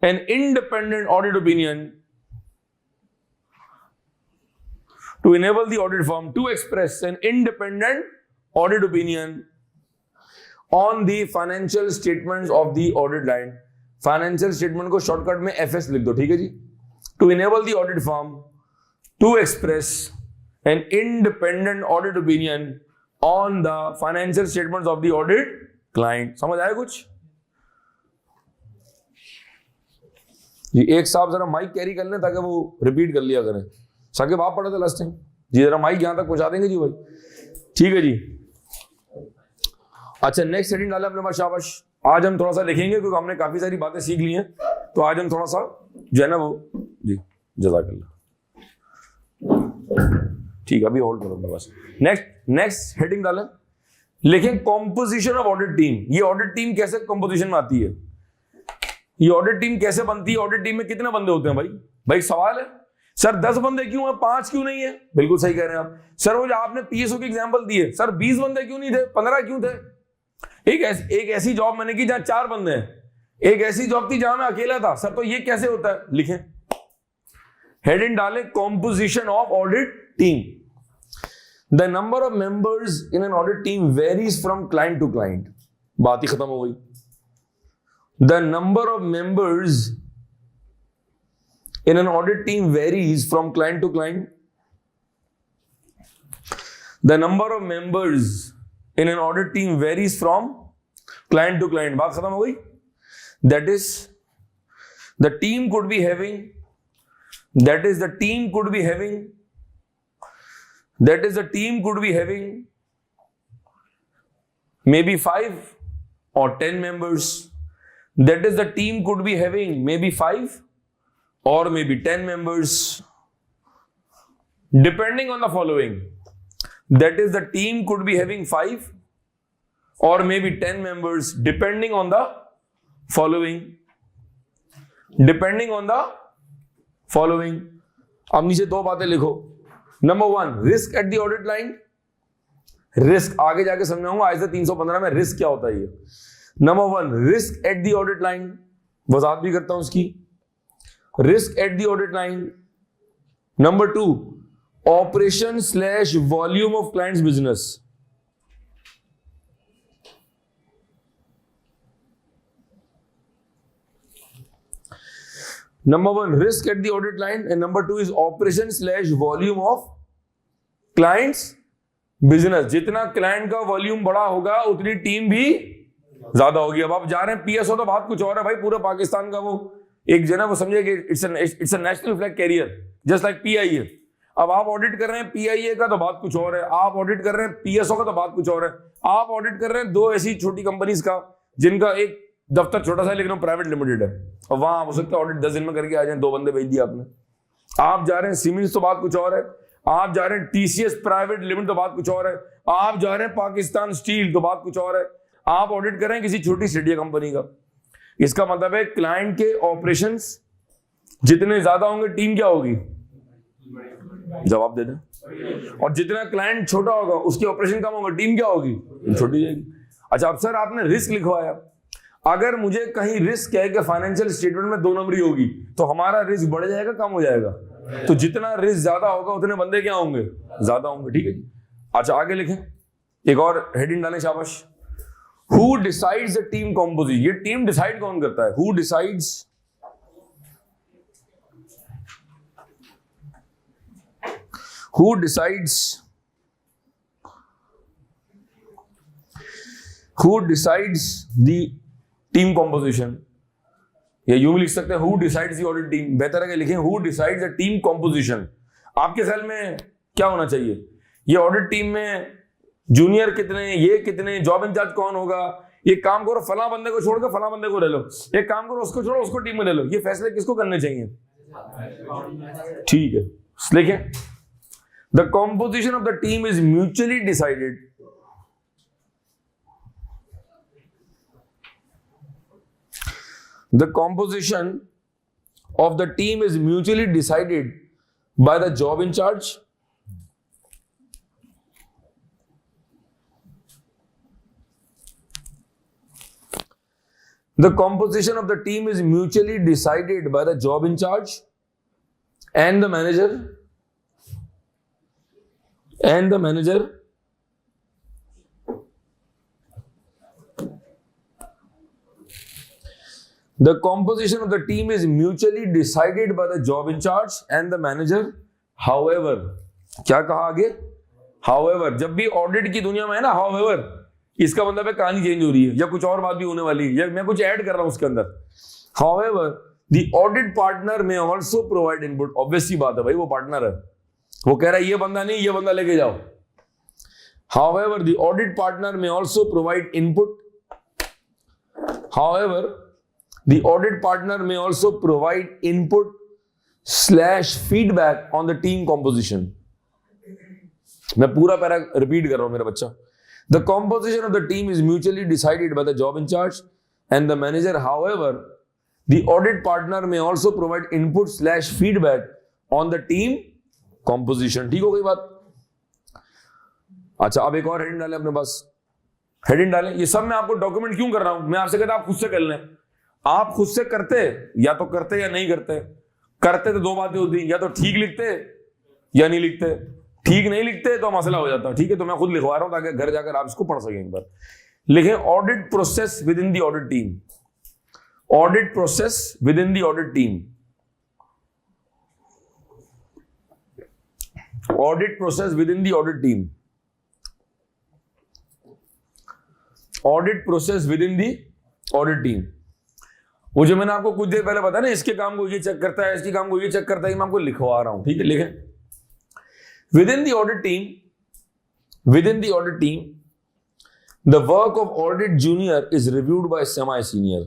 an independent audit opinion, on the financial statements of the audit line. Financial statement को shortcut में FS लिख दो, ठीक है जी। To enable the audit firm to express an independent audit opinion on the financial statements of the audit client. समझ आया कुछ? जी एक साहब जरा माइक कैरी कर लें ताकि वो रिपीट कर लिया करें। साकिब आप पढ़े थे लास्ट टाइम जी, जरा माइक यहां तक पहुंचा देंगे जी भाई, ठीक है जी। अच्छा नेक्स्ट हेडिंग डाला अपने पास, शाबाश। आज हम थोड़ा सा लिखेंगे क्योंकि हमने काफी सारी बातें सीख ली हैं, तो आज हम थोड़ा सा जो है ना वो जी जज़ाकल्लाह, ठीक है अभी होल्ड करो अपने पास। नेक्स्ट हेडिंग डालें, लिखें कॉम्पोजिशन ऑफ ऑडिट टीम। ये ऑडिट टीम कैसे कंपोजिशन में आती है, ये ऑडिट टीम कैसे बनती है, ऑडिट टीम में कितने बंदे होते हैं भाई सवाल है। सर 10 बंदे क्यों है, 5 क्यों नहीं है? बिल्कुल सही कह रहे हैं आप। सर वो जो आपने पीएसओ की एग्जांपल दी है, सर 20 बंदे क्यों नहीं थे, 15 क्यों थे? एक ऐसी जॉब मैंने की जहां 4 बंदे हैं, एक ऐसी जॉब थी जहां मैं अकेला था। सर तो ये कैसे होता है? लिखें, हेडिंग डालें composition of audit team. The number of members in an audit team varies from client to client. बात ही खत्म हो गई। The number of members in an audit team varies from client to client. The number of members in an audit team varies from client to client. बात खत्म हो गई। That is, the team could be having maybe 5 or 10 members. That is, the team could be having maybe 5 or maybe 10 members, depending on the following. That is, the team could be having 5 or maybe 10 members, depending on the following. अब नीचे 2 बातें लिखो। Number 1, risk at the audit line. Risk आगे जाके समझाऊंगा, आज से 315 में रिस्क क्या होता है ये। Number 1, risk at the audit line, वजाहत भी करता हूं उसकी। Risk at the audit line. Number 2, operation/volume of client's business. Number 1, risk at the audit line, and number 2 is operation/volume of client's business, जितना क्लाइंट का वॉल्यूम बड़ा होगा उतनी team भी ज्यादा होगी। अब आप जा रहे हैं पीएसओ तो बात कुछ और है भाई, पूरे पाकिस्तान का वो एक जना वो समझे कि it's a national flag carrier just like PIA. अब आप ऑडिट कर रहे हैं पीआईए का तो बात कुछ और है, आप ऑडिट कर रहे हैं पीएसओ का तो बात कुछ और है, आप ऑडिट कर रहे हैं दो ऐसी छोटी कंपनीज का जिनका एक दफ्तर छोटा सा लेकिन वो प्राइवेट लिमिटेड है, और वहां हो सकता है ऑडिट 10 दिन में करके आ जाए, 2 बंदे भेज दिए आपने। आप जा रहे हैं सीमेंस तो बात कुछ और है, आप जा रहे हैं टीसीएस प्राइवेट लिमिटेड तो बात कुछ और है, आप जा रहे हैं पाकिस्तान स्टील तो बात कुछ और है, आप ऑडिट कर रहे हैं किसी छोटी सिटिया कंपनी का। इसका मतलब है क्लाइंट के ऑपरेशंस जितने ज्यादा होंगे टीम क्या होगी, जवाब दे दें, और जितना क्लाइंट छोटा होगा उसकी ऑपरेशन कम होगा, टीम क्या होगी, छोटी जाएगी। अच्छा, अब सर आपने रिस्क लिखवाया, अगर मुझे कहीं रिस्क है कि फाइनेंशियल स्टेटमेंट में 2 नंबरी होगी तो हमारा रिस्क बढ़ जाएगा कम हो जाएगा, तो जितना रिस्क ज्यादा होगा उतने बंदे क्या होंगे, ज्यादा होंगे। ठीक है जी। अच्छा आगे लिखें, एक और हेडिंग डालें, शाबाश। Who decides the team composition? ये टीम डिसाइड कौन करता है? Who decides? Who decides? Who decides the team composition? या यूं भी लिख सकते हैं Who decides the audit team? बेहतर है कि लिखें Who decides the team composition? आपके ख्याल में क्या होना चाहिए? ये ऑडिट टीम में जूनियर कितने, ये कितने, जॉब इंचार्ज कौन होगा, ये काम करो फला बंदे को छोड़कर फला बंदे को ले लो, एक काम करो उसको छोड़ो उसको टीम में ले लो, ये फैसले किसको करने चाहिए? ठीक है, लिखें the composition of the team is mutually decided the composition of the team is mutually decided by the job in charge The composition of the team is mutually decided by the job in charge and the manager. The composition of the team is mutually decided by the job in charge and the manager. However, क्या कहा आगे? However, जब भी audit की दुनिया में है ना, however, इसका मतलब है कहानी चेंज हो रही है या कुछ और बात भी होने वाली है या मैं कुछ ऐड कर रहा हूं उसके अंदर। However, the audit partner may also provide input. Obvious सी बात है भाई, वो पार्टनर है, वो कह रहा है ये बंदा नहीं ये बंदा लेके जाओ। However, the audit partner may also provide input. However, the audit partner may also provide input / feedback on the team composition. मैं पूरा पैरा रिपीट कर रहा हूं मेरा बच्चा। The composition of the team is mutually decided by the job in charge and the manager. However, the audit partner may also provide input / feedback on the team composition. ठीक हो गई बात? अच्छा, अब एक और हेडिंग डालें अपने पास, हेडिंग डालें। ये सब मैं आपको डॉक्यूमेंट क्यों कर रहा हूं? मैं आपसे कहता आप खुद से कर लें। आप खुद से करते या तो करते या नहीं करते। करते तो 2 बातें होती, या तो ठीक लिखते या नहीं लिखते। ठीक नहीं लिखते तो मसला हो जाता। ठीक है, तो मैं खुद लिखवा रहा हूं ताकि घर जाकर आप इसको पढ़ सकें एक बार। लिखें audit process with in the audit team. Audit process with in the audit team. Audit process with in the audit team. Audit process with in the audit team. वो जो मैंने आपको कुछ देर पहले बताया ना, इसके काम को ये चेक करता है, इसके काम को ये चेक करता है, मैं आपको लिखवा रहा हूं। ठीक है, लिखें within the audit team, the work of audit junior is reviewed by semi-senior.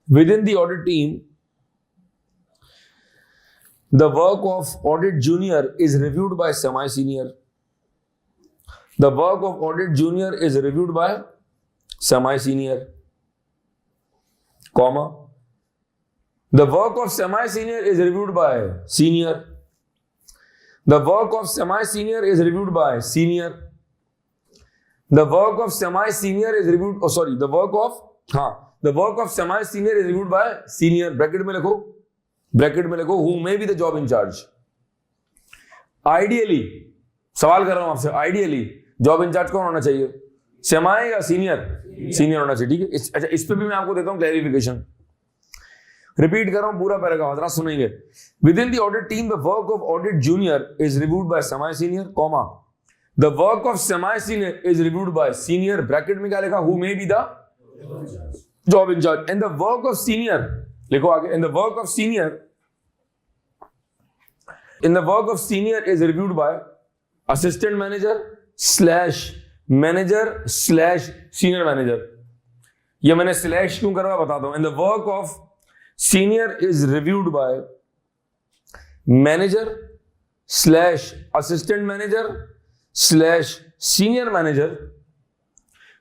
Within the audit team, the work of audit junior is reviewed by semi-senior. The work of audit junior is reviewed by semi-senior. Comma, the work of semi-senior is reviewed by senior. The work of semi-senior is reviewed by senior. The work of semi-senior is reviewed, the work of semi-senior is reviewed by senior. Bracket में लिखो who may be the job in charge. Ideally, सवाल कर रहा हूं आपसे, ideally job in charge कौन होना चाहिए? सेमाई या सीनियर? सीनियर होना चाहिए। ठीक है, अच्छा इस पे भी मैं आपको देता हूं क्लैरिफिकेशन। रिपीट कर रहा हूं पूरा पैराग्राफ, जरा सुनेंगे। Within the audit team the work of audit junior is reviewed by semi senior, comma the work of semi senior is reviewed by senior, bracket में क्या लिखा, who may be the job in charge, and the work of senior, लिखो आगे, and the work of senior, in the work of senior is reviewed by assistant manager slash manager slash senior manager. ये मैंने slash क्यों करवा बताता हूं। इन the work of senior is reviewed bye manager slash assistant manager slash senior manager,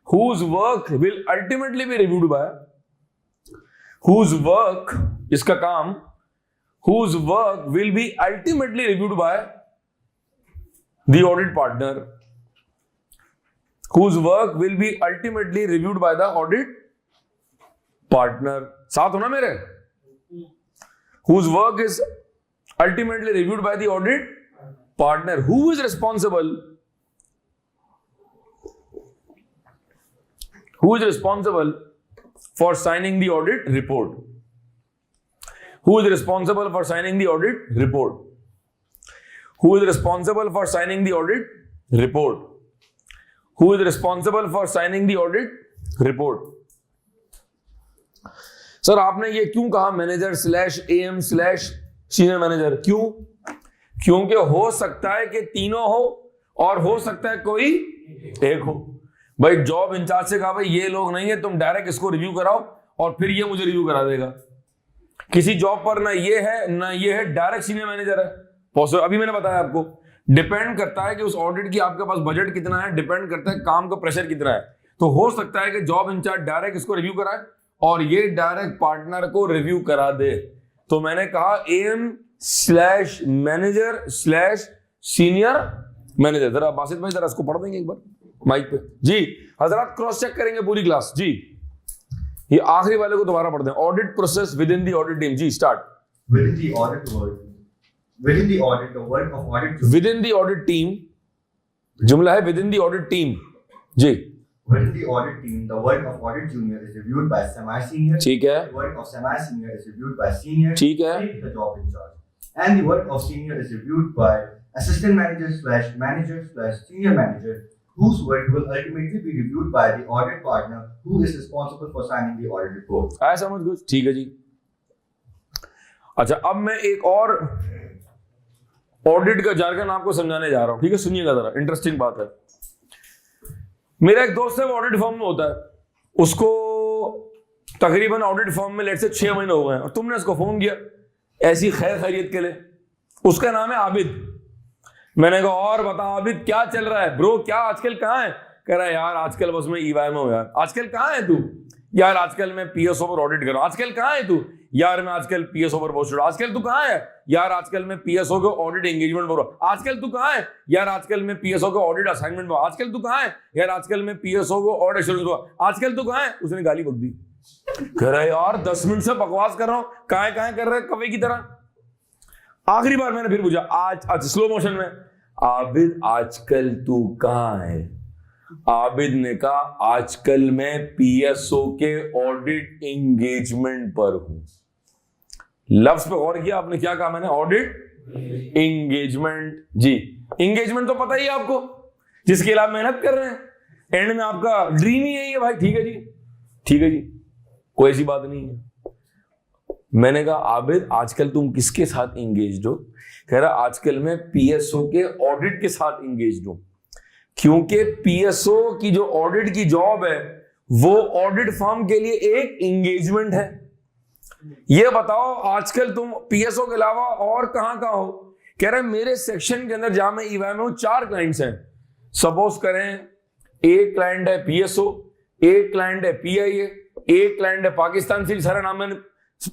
whose work will ultimately be reviewed by, whose work, इसका काम, whose work will be ultimately reviewed by the audit partner, whose work will be ultimately reviewed by the audit partner, साथ हो ना मेरे, whose work is ultimately reviewed by the audit partner, who is responsible, who is responsible for signing the audit report, who is responsible for signing the audit report, who is responsible for signing the audit report, who is responsible for signing the audit report। Sir आपने ये क्यों कहा manager slash am slash senior manager, क्यों? क्योंकि हो सकता है कि तीनों हो और हो सकता है कोई एक हो। भाई जॉब इंचार्ज से कहा भाई ये लोग नहीं है, तुम डायरेक्ट इसको रिव्यू कराओ और फिर ये मुझे रिव्यू करा देगा। किसी जॉब पर ना ये है ना ये है, डायरेक्ट सीनियर मैनेजर है। अभी मैंने बताया आपको, डिपेंड करता है कि उस ऑडिट की आपके पास बजट कितना है, डिपेंड करता है काम का प्रेशर कितना है। तो हो सकता है कि जॉब इंचार्ज डायरेक्ट इसको रिव्यू कराए और ये डायरेक्ट पार्टनर को रिव्यू करा दे। तो मैंने कहा M slash manager slash senior manager. जरा बासित भाई जरा इसको पढ़ देंगे एक बार माइक पे जी। हजरात क्रॉस चेक करेंगे पूरी क्लास जी। ये आखिरी वाले को दोबारा पढ़ दें। Audit process within the audit team जी, start. Within the audit work, within the audit the work of audit, within the audit team, जुमला है within the audit team जी। Within the audit team, the work of audit junior is reviewed by semi-senior. ठीक है। The work of semi-senior is reviewed by senior. ठीक है। The job in charge. And the work of senior is reviewed by assistant manager slash manager slash senior manager, whose work will ultimately be reviewed by the audit partner, who is responsible for signing the audit report. आया समझ कुछ? ठीक है जी। अच्छा अब मैं एक और ऑडिट का जार्गन आपको समझाने जा रहा हूं, ठीक है? सुनिएगा जरा, इंटरेस्टिंग बात है। मेरा एक दोस्त है वो ऑडिट फर्म में होता है, उसको तकरीबन ऑडिट फर्म में लेट से 6 महीने हो गए हैं और तुमने उसको फोन किया ऐसी खैर खैरियत के लिए। उसका नाम है आबिद। मैंने कहा और बता आबिद क्या चल रहा है ब्रो, क्या आजकल कहाँ है? कह रहा है यार आजकल बस मैं ईवाई में हूं यार। आजकल कहाँ है तू? यार आजकल मैं पीएसओ पर ऑडिट कर रहा हूं। आजकल कहाँ है तू? यार मैं आजकल पीएसओ पर पोस्टेड। आजकल तू कहाँ है? यार आजकल मैं पीएसओ के ऑडिट एंगेजमेंट पर हूं। आजकल तू कहाँ है? यार आजकल मैं पीएसओ के ऑडिट असाइनमेंट पर। आजकल तू कहाँ है? यार आजकल मैं पीएसओ को ऑडिट एश्योरेंस पर। आजकल तू कहाँ है? उसने गाली बक दी। कह रहा है यार 10 मिनट से बकवास कर रहा हूं, कहाँ कर रहा है कवे की तरह। आखिरी बार मैंने फिर पूछा आज स्लो मोशन में, आबिद आजकल तू कहाँ है? आबिद ने कहा आजकल मैं पीएसओ के ऑडिट एंगेजमेंट पर हूं। लफ्ज पे गौर किया आपने? क्या कहा मैंने? ऑडिट एंगेजमेंट जी। एंगेजमेंट तो पता ही है आपको, जिसके लिए आप मेहनत कर रहे हैं, एंड में आपका ड्रीम ही यही है भाई। ठीक है जी, ठीक है जी, कोई ऐसी बात नहीं है। मैंने कहा आबिद आजकल तुम किसके साथ एंगेज्ड हो? कह रहा आजकल मैं पीएसओ के ऑडिट के साथ एंगेज्ड हूं, क्योंकि पीएसओ की जो ऑडिट की जॉब है वो ऑडिट फर्म के लिए एक एंगेजमेंट है। ये बताओ आजकल तुम पीएसओ के अलावा और कहां हो? कह रहे मेरे सेक्शन के अंदर जहां मैं ईवाई में हूं 4 क्लाइंट्स हैं। सपोज करें एक क्लाइंट है पीएसओ, एक क्लाइंट है पीआईए, एक क्लाइंट है पाकिस्तान से, सारा नाम मैंने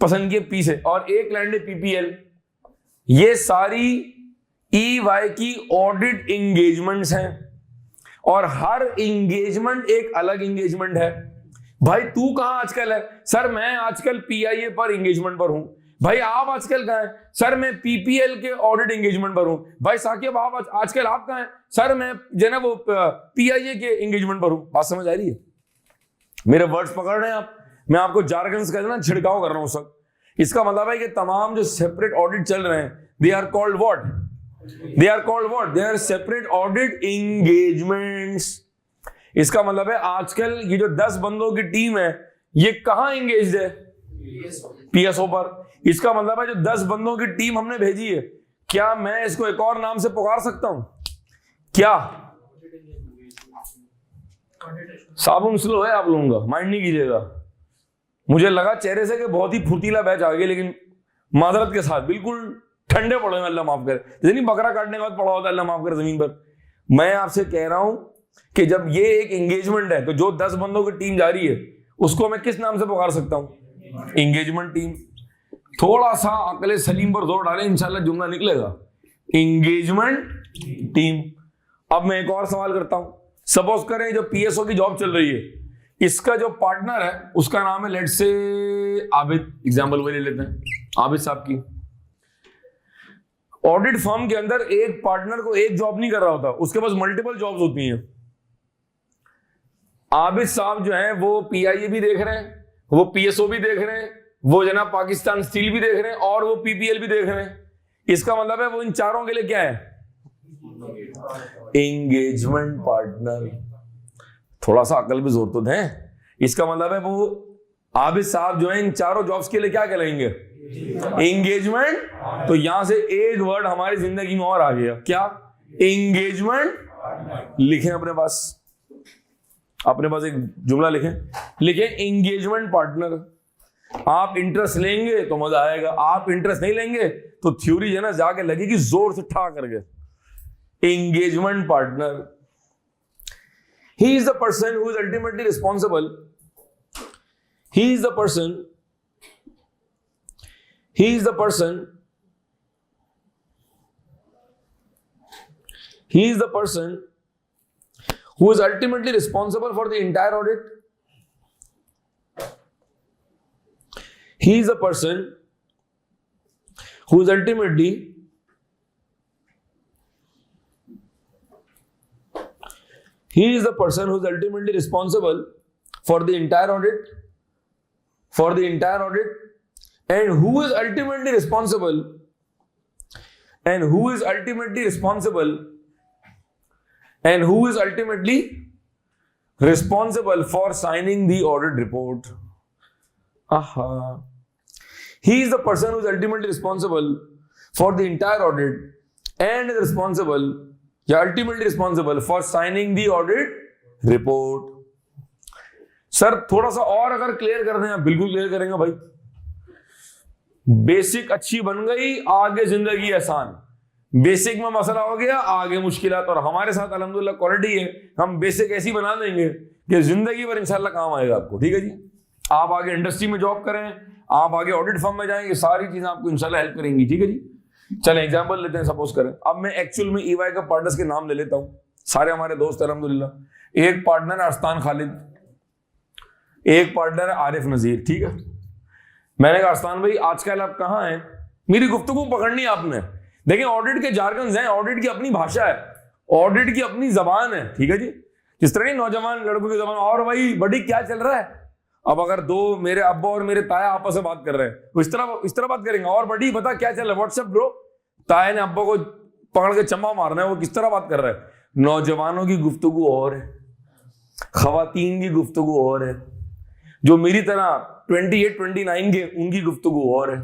पसंद किए पी से, और एक क्लाइंट है पीपीएल। ये सारी ईवाई की ऑडिट एंगेजमेंट्स हैं और हर एंगेजमेंट एक अलग एंगेजमेंट है। भाई तू कहां आजकल है? सर मैं आजकल पीआईए पर एंगेजमेंट पर हूं। भाई आप आजकल कहां हैं? सर मैं पीपीएल के ऑडिट एंगेजमेंट पर हूं। भाई साकिब आप आजकल आप कहां हैं? सर मैं जो ना वो पीआईए के एंगेजमेंट पर हूं। बात समझ आ रही है? मेरे वर्ड्स पकड़ रहे हैं आप? मैं आपको जार्गन्स का ना छिड़काव कर रहा हूं सब। इसका मतलब है कि तमाम जो सेपरेट ऑडिट चल रहे हैं, they are called what, they are called what, they are separate audit engagements. इसका मतलब है आजकल ये जो 10 बंदों की टीम है ये कहां एंगेज है, पीएसओ पर। इसका मतलब है जो 10 बंदों की टीम हमने भेजी है, क्या मैं इसको एक और नाम से पुकार सकता हूं क्या? साबुन स्लो है आप लोगों का, माइंड नहीं कीजिएगा। मुझे लगा चेहरे से कि बहुत ही फुर्तीला बैच आ गया, लेकिन माजरत के साथ बिल्कुल ठंडे पड़े हैं, अल्लाह माफ करे। जैसे नहीं बकरा काटने के बाद पड़ा होता है, अल्लाह माफ करे जमीन पर। मैं आपसे कह रहा हूं कि जब ये एक एंगेजमेंट है तो जो 10 बंदों की टीम जा रही है उसको मैं किस नाम से पुकार सकता हूं? Engagement team. थोड़ा सा अकले सलीम पर जोर डालें, इंशाल्लाह जुमला निकलेगा, एंगेजमेंट टीम। अब मैं एक और सवाल करता हूं। सपोज करें जो पीएसओ की जॉब चल रही है, इसका जो पार्टनर है उसका नाम है लेट्स से आबिद, एग्जांपल वही ले लेते हैं, आबिद साहब की। ऑडिट फर्म के अंदर एक पार्टनर को एक जॉब नहीं कर रहा होता, उसके पास मल्टीपल जॉब्स होती हैं। आबिद साहब जो है वो पीआईए भी देख रहे हैं, वो पीएसओ भी देख रहे हैं, वो जनाब पाकिस्तान स्टील भी देख रहे हैं और वो पीपीएल भी देख रहे हैं। इसका मतलब है वो इन चारों के लिए क्या है? Engagement partner. थोड़ा सा अकल भी जोर तो दें। इसका मतलब है वो आबिद साहब जो है इन चारों जॉब्स के लिए क्या कहलाएंगे? एंगेजमेंट। तो यहां से एक वर्ड हमारी जिंदगी में और आ गया, क्या? एंगेजमेंट। लिखें अपने पास एक जुमला लिखें एंगेजमेंट पार्टनर। आप इंटरेस्ट लेंगे तो मजा आएगा, आप इंटरेस्ट नहीं लेंगे तो थ्योरी जो है ना जाके लगेगी जोर से ठा करके। Engagement partner, he is the person who is ultimately responsible, he is the person who is ultimately responsible for the entire audit. He is the person who is ultimately responsible for the entire audit, and who is ultimately responsible for signing the audit report. He is the person who is ultimately responsible for the entire audit and is ultimately responsible for signing the audit report. Sir थोड़ा सा और अगर clear कर दें, बिल्कुल clear करेंगे भाई। Basic अच्छी बन गई, आगे जिंदगी आसान। बेसिक में मसला हो गया, आगे मुश्किलात। और हमारे साथ अल्हम्दुलिल्लाह क्वालिटी है, हम बेसिक ऐसी बना देंगे कि जिंदगी भर इंशाल्लाह काम आएगा आपको। ठीक है जी, आप आगे इंडस्ट्री में जॉब करें, आप आगे ऑडिट फर्म में जाएंगे, सारी चीजें आपको इंशाल्लाह हेल्प करेंगी। ठीक है जी, चलें एग्जांपल लेते हैं। सपोज करें अब मैं एक्चुअल में ईवाई का पार्टनर्स के नाम ले लेता हूं, सारे हमारे दोस्त अल्हम्दुलिल्लाह। एक पार्टनर है अरस्तान खालिद, एक पार्टनर है आरिफ नजीर। ठीक है, मैंने कहा अरस्तान भाई आजकल आप कहां हैं, मेरी गुफ्तगू पकड़नी है आपने। देखिए ऑडिट के जार्गन्स हैं, ऑडिट की अपनी भाषा है, ऑडिट की अपनी जबान है। ठीक है जी, जिस तरह नौजवान लड़कों की जबान, और भाई बड़ी क्या चल रहा है। अब अगर दो मेरे अब्बा और मेरे ताया आपस में बात कर रहे हैं तो इस तरह बात करेंगे, और बड़ी बता क्या चल रहा है व्हाट्सएप ब्रो। ताया ने अब्बा को पकड़ के चम्मा मारना है, वो किस तरह बात कर रहा है। नौजवानों की गुफ्तगू और है, खवातीन की गुफ्तगू और है, जो मेरी तरह 28-29 के उनकी गुफ्तगू और है,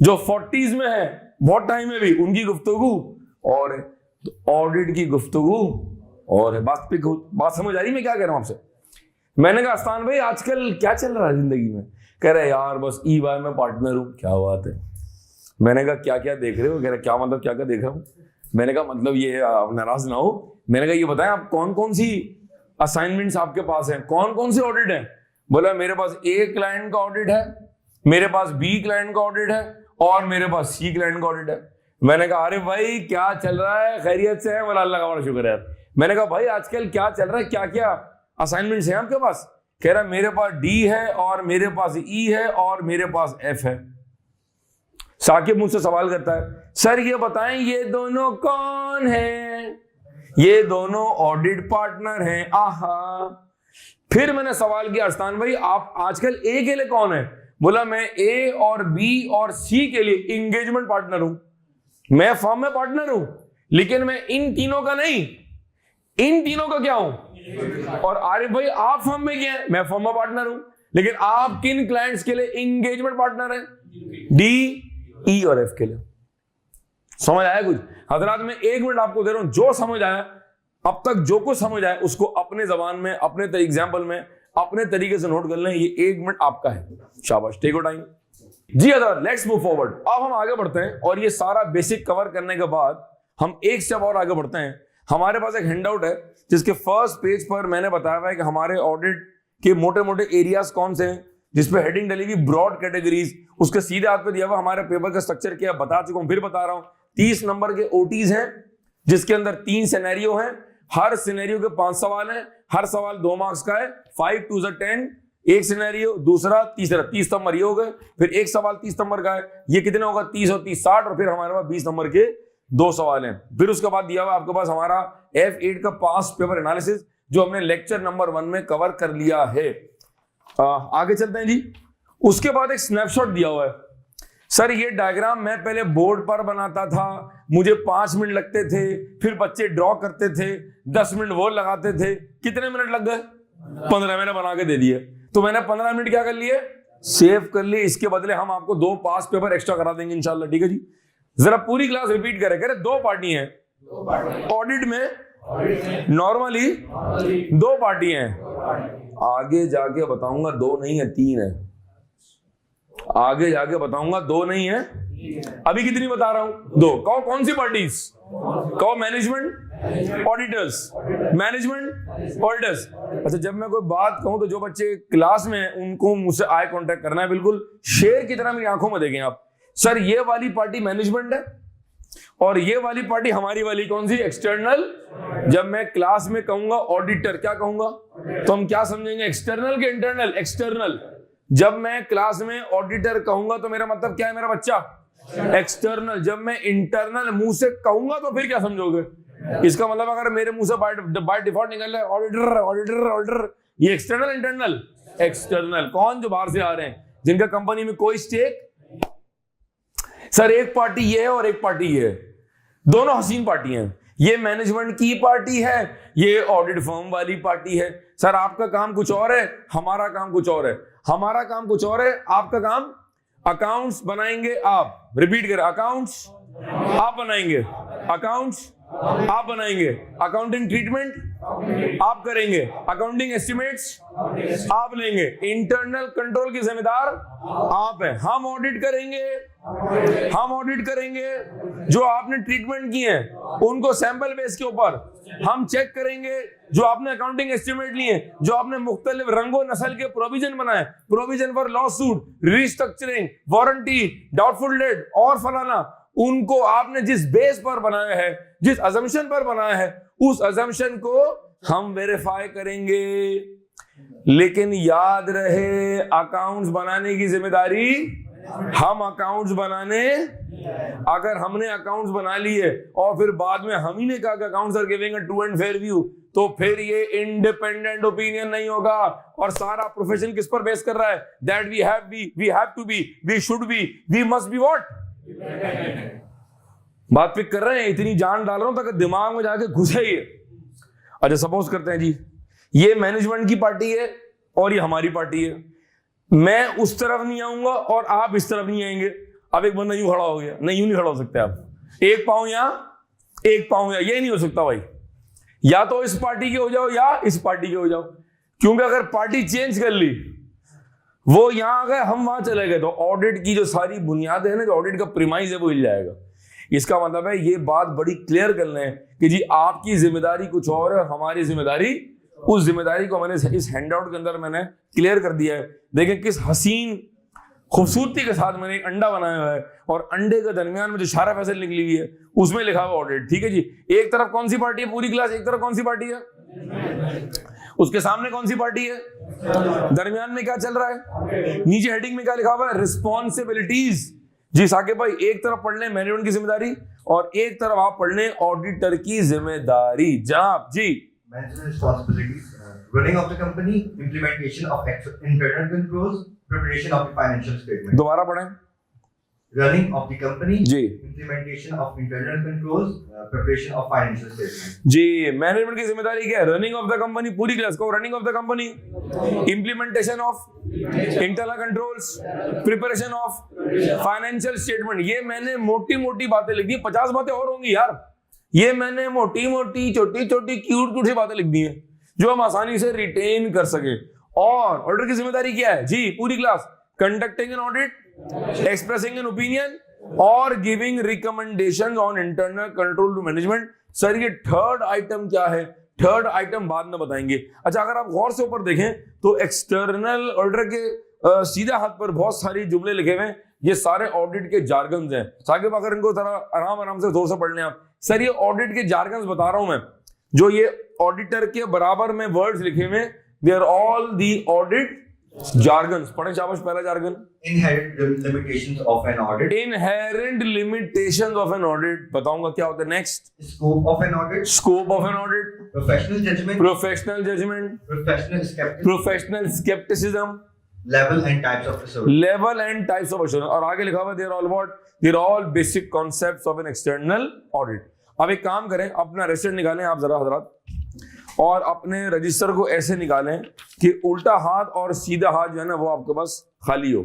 जो 40s में है बहुत टाइम में भी उनकी गुफ्तगू और है। तो ऑडिट की गुफ्तगू और है। बात समझ आ रही मैं क्या कह रहा हूं आपसे। मैंने कहा अरस्तान भाई आजकल क्या चल रहा है जिंदगी में। कह रहे यार बस ईवाई में पार्टनर हूं। क्या बात है। मैंने कहा क्या क्या देख रहे हो। कह रहे क्या मतलब क्या क्या देख रहा हूं। मैंने कहा मतलब ये आप नाराज ना हो। मैंने कहा ये बताएं आप कौन कौन सी असाइनमेंट्स आपके पास हैं, कौन कौन से ऑडिट हैं। बोला मेरे पास ए क्लाइंट का ऑडिट है, मेरे पास बी क्लाइंट का ऑडिट है और मेरे पास सी क्लाइंट का ऑडिट है। मैंने कहा अरे भाई क्या चल रहा है, खैरियत से है। बोला अल्लाह का बड़ा शुक्र है। मैंने कहा भाई आजकल क्या चल रहा है, क्या क्या असाइनमेंट्स हैं आपके पास। कह रहा मेरे पास डी है और मेरे पास ई है और मेरे पास एफ है। साकिब मुझसे सवाल करता है सर ये बताएं ये दोनों कौन हैं। ये दोनों ऑडिट पार्टनर हैं। आहा। फिर मैंने सवाल किया अरस्तान भाई आप आजकल ए के लिए कौन है। बोला मैं ए और बी और सी के लिए इंगेजमेंट पार्टनर हूं, मैं फर्म में पार्टनर हूं, लेकिन मैं इन तीनों का नहीं, इन तीनों का क्या हूं। और आरिफ भाई आप फर्म में क्या है, मैं फर्म में पार्टनर हूं, लेकिन आप किन क्लाइंट्स के लिए इंगेजमेंट पार्टनर हैं, डी, ई और एफ के लिए। समझ आया कुछ हजरात? मैं 1 मिनट आपको दे रहा हूं, जो समझ आया अब तक, जो कुछ समझ आया उसको अपने जबान में, अपने एग्जाम्पल में, अपने तरीके से नोट कर लें। ये 1 मिनट आपका है, शाबाश, टेक योर टाइम। जी हजरात, लेट्स मूव फॉरवर्ड। अब हम आगे बढ़ते हैं और ये सारा बेसिक कवर करने के बाद हम एक स्टेप और आगे बढ़ते हैं। हमारे पास एक हैंडआउट है जिसके फर्स्ट पेज पर मैंने बताया हुआ है कि हमारे ऑडिट के मोटे मोटे एरियाज कौन से हैं, जिसपे हेडिंग डली हुई ब्रॉड कैटेगरीज। उसके सीधे हाथ पे दिया हुआ हमारे पेपर का स्ट्रक्चर क्या बता चुका हूं, फिर बता रहा हूं। 30 नंबर के ओटीज हैं जिसके अंदर 3 सिनेरियो हैं, हर सिनेरियो के 5 सवाल हैं, हर सवाल 2 मार्क्स का है। 5 2 10, एक सिनेरियो, दूसरा, तीसरा, 30 नंबर ये हो गए। फिर एक सवाल 30 नंबर का है, ये कितने होगा, 30 और 30 60, और फिर हमारे पास 20 नंबर के 2 सवाल हैं। फिर उसके बाद दिया हुआ आपके पास हमारा F8 का पास्ट पेपर एनालिसिस, जो हमने लेक्चर नंबर 1 में कवर कर लिया है। आगे चलते हैं जी। उसके बाद एक स्नैपशॉट दिया हुआ है। सर ये डायग्राम मैं पहले बोर्ड पर बनाता था, मुझे 5 मिनट लगते थे, फिर बच्चे ड्रॉ करते थे, 10 मिनट वो लगाते थे, कितने मिनट लग गए, 15 मिनट बना के दे दिए। तो मैंने 15 मिनट क्या कर लिए, सेव कर लिए। इसके बदले हम आपको 2 पास पेपर एक्स्ट्रा करा देंगे इंशाल्लाह, ठीक है जी। जरा पूरी क्लास रिपीट करें। 2 पार्टी हैं ऑडिट में, नॉर्मली 2 पार्टी हैं। आगे जाके बताऊंगा 2 नहीं है 3 है, आगे जाके बताऊंगा 2 नहीं है, अभी कितनी बता रहा हूं, 2। कहो कौन सी पार्टीज, कहो मैनेजमेंट ऑडिटर्स, मैनेजमेंट ऑडिटर्स। अच्छा, जब मैं कोई बात कहूं तो जो बच्चे क्लास में हैं उनको मुझसे आई कांटेक्ट करना है, बिल्कुल शेर की तरह मेरी आंखों में देखें आप। सर ये वाली पार्टी मैनेजमेंट है और ये वाली पार्टी हमारी वाली कौन सी, एक्सटर्नल। जब मैं क्लास में कहूंगा ऑडिटर, क्या कहूंगा, तो हम क्या समझेंगे, एक्सटर्नल के इंटरनल, एक्सटर्नल। जब मैं क्लास में ऑडिटर कहूंगा तो मेरा मतलब क्या है मेरा बच्चा, एक्सटर्नल। जब मैं इंटरनल मुंह से कहूंगा तो फिर क्या समझोगे, इसका मतलब अगर मेरे मुंह से बाय डिफॉल्ट निकल रहा है ऑडिटर ऑडिटर ऑडिटर, ये एक्सटर्नल इंटरनल, एक्सटर्नल। कौन, जो बाहर से आ रहे हैं, जिनका कंपनी में कोई स्टेक। सर एक पार्टी ये है और एक पार्टी ये है, दोनों हसीन पार्टी हैं। ये मैनेजमेंट की पार्टी है, ये ऑडिट फर्म वाली पार्टी है। सर आपका काम कुछ और है, हमारा काम कुछ और है। हमारा काम कुछ और है, आपका काम अकाउंट्स बनाएंगे आप। रिपीट करें, अकाउंट्स आप बनाएंगे, अकाउंट्स आप बनाएंगे, अकाउंटिंग ट्रीटमेंट आप करेंगे, अकाउंटिंग एस्टिमेट्स आप लेंगे, इंटरनल कंट्रोल की जिम्मेदार आप हैं। हम ऑडिट करेंगे, हम ऑडिट करेंगे जो आपने ट्रीटमेंट किए हैं उनको सैंपल बेस के ऊपर हम चेक करेंगे। जो आपने अकाउंटिंग एस्टिमेट लिए, जो आपने मुख्तलिफ रंगों नस्ल के प्रोविजन बनाए, provision for law suit, restructuring, warranty, doubtful debt और फलाना, उनको आपने जिस बेस पर बनाया है, जिस अजम्पशन पर बनाया है, उस अजम्पशन को हम वेरीफाई करेंगे। लेकिन याद रहे, अकाउंट्स बनाने की जिम्मेदारी हम अकाउंट्स बनाने, अगर हमने अकाउंट्स बना लिए और फिर बाद में हम ही ने कहा कि accounts are giving a true and fair view, तो फिर ये इंडिपेंडेंट ओपिनियन नहीं होगा। और सारा प्रोफेशन किस पर बेस कर रहा है, that we have to be, we should be, we must be what. बात पिक कर रहे हैं, इतनी जान डाल रहा हूं ताकि दिमाग में जाके घुसे ये। अच्छा सपोज करते हैं जी, ये मैनेजमेंट की पार्टी है और ये हमारी पार्टी है। मैं उस तरफ नहीं आऊंगा और आप इस तरफ नहीं आएंगे। अब एक बंदा यूं खड़ा हो गया, नहीं यूं नहीं खड़ा हो सकते आप, एक पांव यहां एक पांव यहां, ये नहीं हो सकता भाई। या तो इस पार्टी के हो जाओ या इस पार्टी के हो जाओ, क्योंकि अगर पार्टी चेंज कर ली, वो यहां आ गए हम वहां चले गए, तो ऑडिट की जो सारी बुनियादें हैं ना, जो ऑडिट का प्रीमाइस है वो हिल जाएगा। इसका मतलब है ये बात बड़ी क्लियर कर लें कि जी आपकी जिम्मेदारी कुछ और है, हमारी जिम्मेदारी, उस जिम्मेदारी को मैंने इस हैंडआउट के अंदर मैंने क्लियर कर दिया है। देखें किस हसीन खूबसूरती के साथ मैंने एक अंडा बनाया हुआ है और अंडे के दरमियान में जो इशारा फैसल निकली हुई है उसमें लिखा हुआ ऑडिट। ठीक है जी, एक तरफ कौन सी पार्टी है पूरी क्लास, एक तरफ कौन सी पार्टी है, उसके सामने कौन सी पार्टी है, दरमियान में क्या चल रहा है, नीचे हेडिंग में क्या लिखा हुआ है, रिस्पॉन्सिबिलिटीज। जी साकिब भाई, एक तरफ पढ़ लें मैनेजमेंट की जिम्मेदारी और एक तरफ आप पढ़ लें ऑडिटर की जिम्मेदारी। जनाब जी, Management responsibilities, running of the company, implementation of internal controls, preparation of the financial statement. दोबारा पढ़ें। Running of the company, जी implementation of internal controls, preparation of financial statement. जी, मैनेजमेंट की जिम्मेदारी क्या है? रनिंग ऑफ द कंपनी, पूरी class को running of the company, implementation of internal controls, preparation of financial statement. ये मैंने मोटी मोटी बातें लिख दी, 50 बातें और होंगी यार। ये मैंने मोटी मोटी छोटी छोटी क्यूट क्यूट सी बातें लिख दी हैं जो हम आसानी से रिटेन कर सके। और ऑडिटर की जिम्मेदारी क्या है जी? पूरी class conducting an audit, expressing an opinion और giving recommendations on internal control to management. Sir ये थर्ड आइटम क्या है? थर्ड आइटम बाद में बताएंगे। अच्छा, अगर आप गौर से ऊपर देखें तो एक्सटर्नल ऑडिटर के सीधे हाथ पर बहुत सारी जुमले लिखे हुए हैं, ये सारे ऑडिट के जार्गन्स हैं। साकिब अगर इनको जरा आराम आराम से जोर से पढ़ लें आप। सर ये ऑडिट के जार्गन्स बता रहा हूं मैं, जो ये ऑडिटर के बराबर में वर्ड्स लिखे हुए, they are all the audit jargons. पढ़े शाबाश। पहला jargon, Inherent limitations of an audit. Inherent limitations of an audit. बताऊंगा क्या होता है। Next, Scope of an audit. Scope of an audit, Professional judgment. Professional judgment, Professional skepticism. Professional scepticism, Level and types of assurance. Level and types of assurance. और आगे लिखा हुआ है, they are all what? They are all basic concepts of an external audit. अब एक काम करें, अपना रजिस्टर निकालें आप जरा हजरात, और अपने रजिस्टर को ऐसे निकालें कि उल्टा हाथ और सीधा हाथ जो है ना वो आपके पास खाली हो।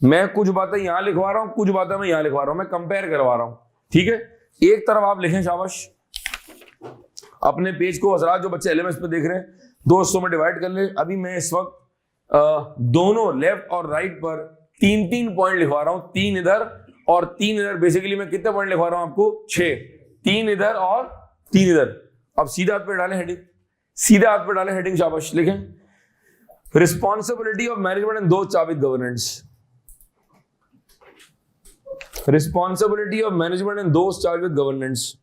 मैं कुछ बातें यहां लिखवा रहा हूं, कुछ बातें मैं यहां लिखवा रहा हूं, मैं कंपेयर करवा रहा हूं। ठीक है, एक तरफ आप लिखें शाबाश। अपने पेज को हजरात जो बच्चे एलएमएस पे देख रहे हैं 2 हिस्सों में डिवाइड कर ले। अभी मैं इस वक्त दोनों लेफ्ट और राइट पर 3-3 पॉइंट लिखवा रहा हूं, 3 इधर और 3 इधर। बेसिकली मैं कितने पॉइंट लिखवा रहा हूं आपको? 6, 3 इधर और 3 इधर। अब सीधे हाथ पे डालें हेडिंग, सीधे हाथ पे डालें हेडिंग, शाबाश। लिखें responsibility of management and those charged with governance. Responsibility of management and those charged with governance.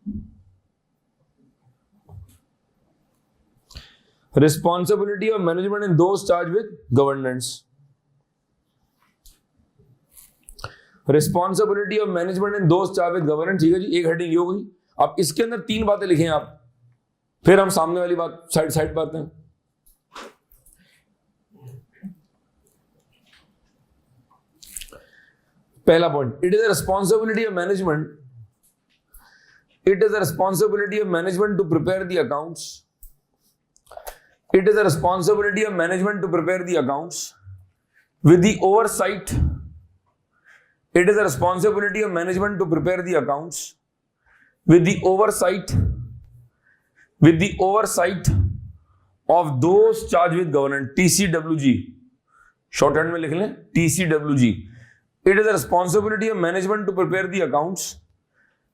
Responsibility of management and those charged with governance. Responsibility of management and those charged with governance। ठीक है जी, एक heading हो गई। अब इसके अंदर 3 बातें लिखें आप, फिर हम सामने वाली बात साइड बात हैं। पहला point, it is a responsibility of management, it is a responsibility of management to prepare the accounts. It is a responsibility of management to prepare the accounts with the oversight. It is a responsibility of management to prepare the accounts with the oversight of those charged with governance. TCWG, shorthand में लिख लें TCWG. It is a responsibility of management to prepare the accounts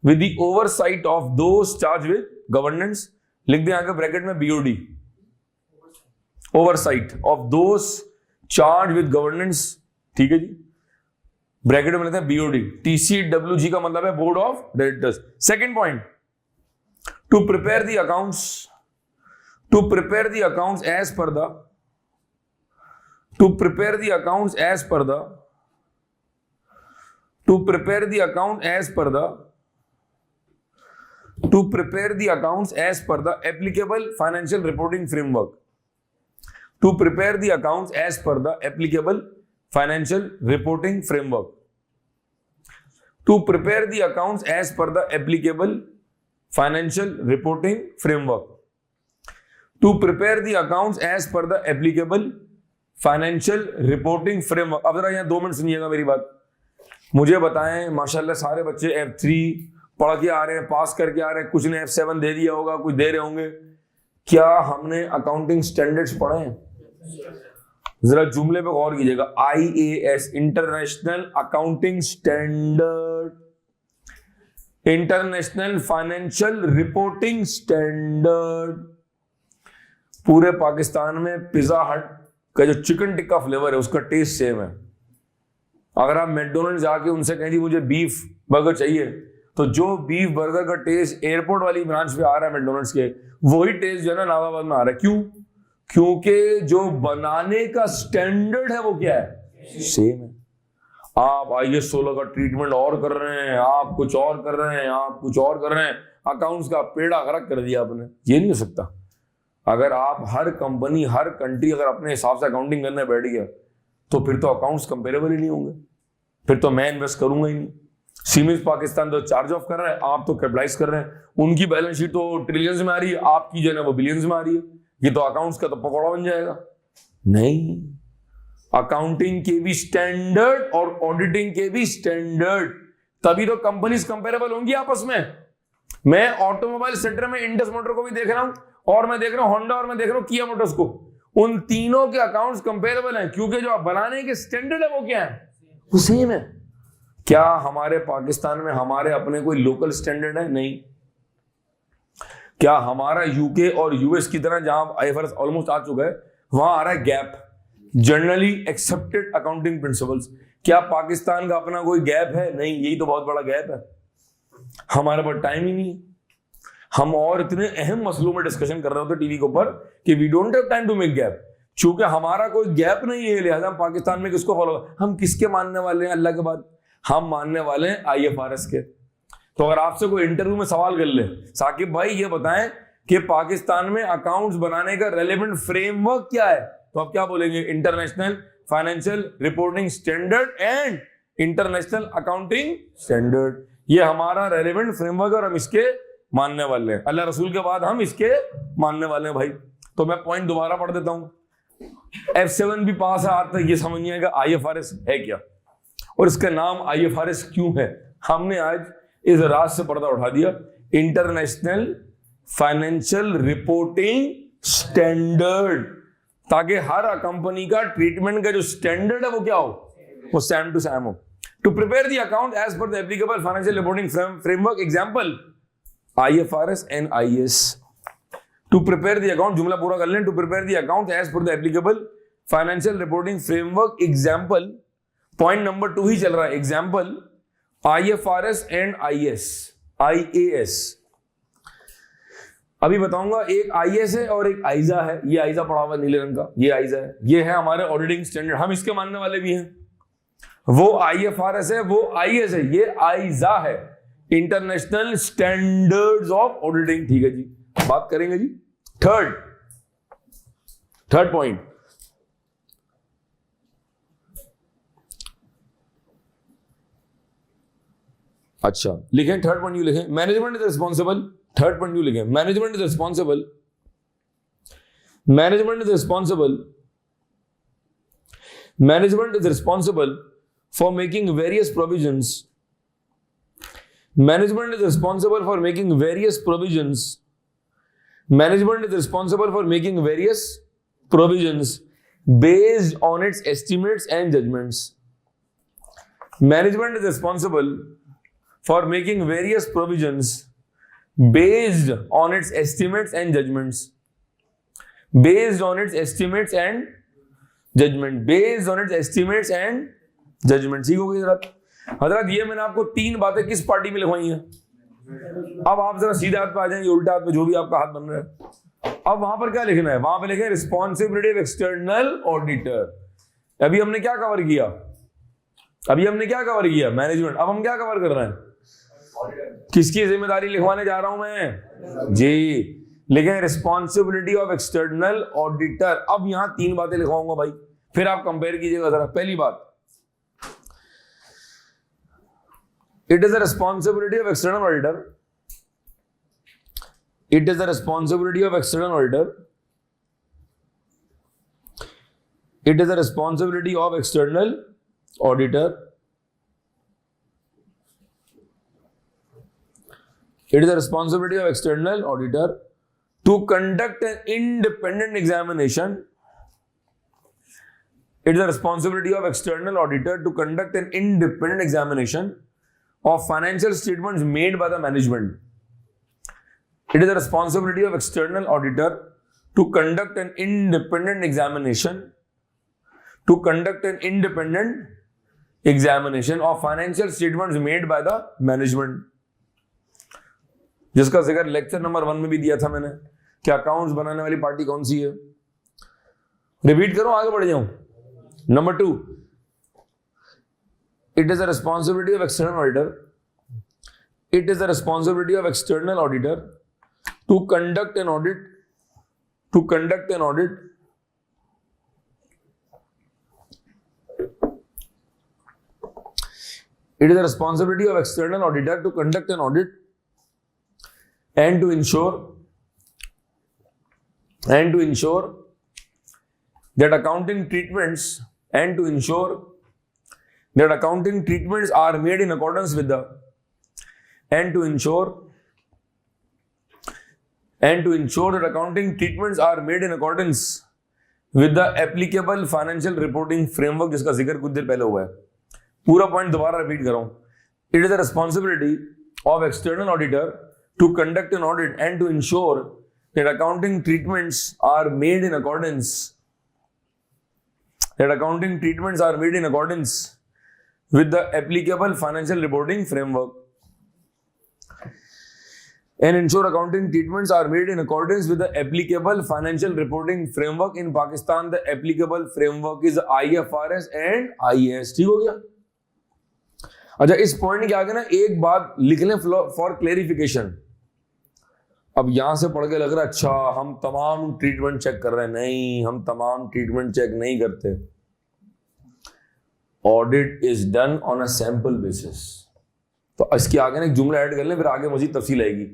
with the oversight of those charged with governance. लिख दें आगे bracket में BOD, oversight of those charge with governance. ठीक है जी, bracket में लेते हैं BOD। TCWG का मतलब है board of directors. Second point, to prepare the accounts, to prepare the accounts as per the, to prepare the accounts as per the, to prepare the account as per the, to prepare the accounts as per the applicable financial reporting framework. To prepare the accounts as per the applicable financial reporting framework. To prepare the accounts as per the applicable financial reporting framework. To prepare the accounts as per the applicable financial reporting framework. अब जरा यहाँ 2 minute सुनिएगा मेरी बात। मुझे बताएं, माशाल्लाह सारे बच्चे F3 पढ़ के आ रहे हैं, पास करके आ रहे हैं, कुछ ने F7 दे दिया होगा, कुछ दे रहे होंगे। क्या हमने अकाउंटिंग स्टैंडर्ड्स पढ़े हैं? जरा जुमले पे गौर कीजिएगा। IAS, international accounting standard, international financial reporting standard. पूरे पाकिस्तान में पिज्जा हट का जो चिकन टिक्का फ्लेवर है उसका टेस्ट सेम है। अगर आप मैकडोनल्ड्स जाके उनसे कहें जी मुझे बीफ बर्गर चाहिए, तो जो बीफ बर्गर का टेस्ट एयरपोर्ट वाली ब्रांच पे आ रहा है मैकडोनल्ड्स के, वही टेस्ट जो है ना इलाहाबाद में आ रहा है। क्यों? क्योंकि जो बनाने का स्टैंडर्ड है वो क्या है? सेम है। आप IAS 16 का ट्रीटमेंट और कर रहे हैं, आप कुछ और कर रहे हैं, आप कुछ और कर रहे हैं, अकाउंट्स का पेड़ा गरक कर दिया आपने। ये नहीं हो सकता। अगर आप हर कंपनी हर कंट्री अगर अपने हिसाब से अकाउंटिंग करने बैठ गया तो फिर तो अकाउंट्स कंपेरेबल ही नहीं होंगे, फिर तो मैं इन्वेस्ट करूंगा ही नहीं। सीमेंस पाकिस्तान तो चार्ज ऑफ कर रहा है, आप तो कैपिटलाइज कर रहे हैं, उनकी बैलेंस शीट तो ट्रिलियंस में आ रही है, आपकी जो है ना वो बिलियंस में आ रही है, ये तो अकाउंट्स का तो पकौड़ा बन जाएगा। नहीं, अकाउंटिंग के भी स्टैंडर्ड और ऑडिटिंग के भी स्टैंडर्ड, तभी तो कंपनीज कंपेरेबल होंगी आपस में। मैं ऑटोमोबाइल सेक्टर में इंडस मोटर को भी देख रहा हूं, और मैं देख रहा हूं होंडा, और मैं देख रहा हूं किया मोटर्स को। उन तीनों के अकाउंट्स कंपेरेबल हैं, क्योंकि जो बनाने के स्टैंडर्ड है वो क्या है, वो सेम है। क्या हमारे पाकिस्तान में हमारे अपने कोई लोकल स्टैंडर्ड है? नहीं। क्या हमारा यूके और यूएस की तरह जहां आईएफआरएस ऑलमोस्ट आ चुका है, वहां आ रहा है gap, generally accepted accounting principles? क्या पाकिस्तान का अपना कोई गैप है? नहीं, यही तो बहुत बड़ा गैप है। हमारे पास टाइम ही नहीं है, हम और इतने अहम मसलों में डिस्कशन कर रहे होते टीवी के ऊपर कि we don't have time to make gap. चूंकि हमारा कोई गैप नहीं है, लिहाजा हम पाकिस्तान में किसको फॉलो, हम किसके मानने वाले हैं अल्लाह के बाद? हम मानने वाले हैं आईएफआरएस के। तो अगर आपसे कोई इंटरव्यू में सवाल कर ले, साकिब भाई ये बताएं कि पाकिस्तान में अकाउंट्स बनाने का रेलेवेंट फ्रेमवर्क क्या है, तो आप क्या बोलेंगे? International financial reporting standard and international accounting standard, ये हमारा रेलेवेंट फ्रेमवर्क और हम इसके मानने वाले हैं। अल्लाह रसूल के बाद हम इसके मानने वाले हैं भाई। तो मैं पॉइंट दोबारा पढ़ देता हूं, F7 भी पास है, आज तक ये समझ नहीं आएगा आईएफआरएस है क्या और इसका नाम आईएफआरएस क्यों है। हमने आज इस राज से पर्दा उठा दिया, इंटरनेशनल फाइनेंशियल रिपोर्टिंग स्टैंडर्ड, ताकि हर कंपनी का ट्रीटमेंट का जो स्टैंडर्ड है वो क्या हो, वो सेम टू सेम हो। To prepare the account as per the applicable financial reporting framework, example IFRS and IS. To prepare the account, जुमला पूरा कर लें, to prepare the account as per the applicable financial reporting framework, example, point number 2 ही चल रहा है, example IFRS and IS, IAS. अभी बताऊंगा, एक आईएस है और एक आइजा है। ये आइजा पड़ा हुआ नीले रंग का, ये आइजा है, ये है हमारे ऑडिटिंग स्टैंडर्ड, हम इसके मानने वाले भी हैं। वो आईएफआरएस है, वो आईएस है, ये आइजा है, इंटरनेशनल स्टैंडर्ड्स ऑफ ऑडिटिंग। ठीक है जी, बात करेंगे जी। थर्ड पॉइंट, अच्छा लिखें, थर्ड पॉइंट यू लिखें, management is responsible. Third point you लिखें, management is responsible, management is responsible, management is responsible for making various provisions. Management is responsible for making various provisions. Management is responsible for making various provisions based on its estimates and judgments. Management is responsible for making various provisions based on its estimates and judgments. Based on its estimates and judgment. Based on its estimates and judgment. ठीक हो गई हजरत, ये मैंने आपको 3 बातें किस party में लिखवाई हैं। अब आप जरा सीधे हाथ पे आ जाएंगे, उल्टा हाथ पे, जो भी आपका हाथ बन रहा है। अब वहां पर क्या लिखना है, वहां पे लिखे रिस्पॉन्सिबिलिटी ऑफ एक्सटर्नल ऑडिटर। अभी हमने क्या कवर किया, मैनेजमेंट। अब हम क्या कवर कर रहे हैं, किसकी जिम्मेदारी लिखवाने जा रहा हूं मैं जी, लिखे रिस्पॉन्सिबिलिटी ऑफ एक्सटर्नल ऑडिटर। अब यहां 3 बातें लिखवाऊंगा भाई, फिर आप कंपेयर कीजिएगा जरा। पहली बात, it is the responsibility of external auditor. It is the responsibility of external auditor. It is the responsibility of external auditor. It is the responsibility of external auditor to conduct an independent examination. It is the responsibility of external auditor to conduct an independent examination of financial statements made by the management. It is the responsibility of external auditor to conduct an independent examination of financial statements made by the management. जिसका जिक्र lecture number 1 में भी दिया था मैंने, कि accounts बनाने वाली पार्टी कौन सी है। रिपीट करो, आगे बढ़ जाऊं। Number 2, it is the responsibility of external auditor. It is the responsibility of external auditor to conduct an audit to conduct an audit it is the responsibility of external auditor to conduct an audit and to ensure that accounting treatments are made in accordance with the and to ensure that accounting treatments are made in accordance with the applicable financial reporting framework, जिसका जिक्र कुछ देर पहले हुआ है. पूरा point दोबारा repeat कर रहा हूं. It is the responsibility of external auditor to conduct an audit and to ensure that accounting treatments are made in accordance with the applicable financial reporting framework. And ensure accounting treatments are made in accordance with the applicable financial reporting framework. In Pakistan, the applicable framework is IFRS and IAS. ठीक हो गया? अच्छा, इस point के आगे ना एक बात लिख लें फॉर क्लेरिफिकेशन. अब यहां से पढ़ के लग रहा है अच्छा हम तमाम ट्रीटमेंट चेक कर रहे हैं. नहीं, हम तमाम ट्रीटमेंट चेक नहीं करते. Audit is done on a sample basis. तो इसके आगे ना एक जुमला ऐड कर लें, फिर आगे मजीद तफसील आएगी.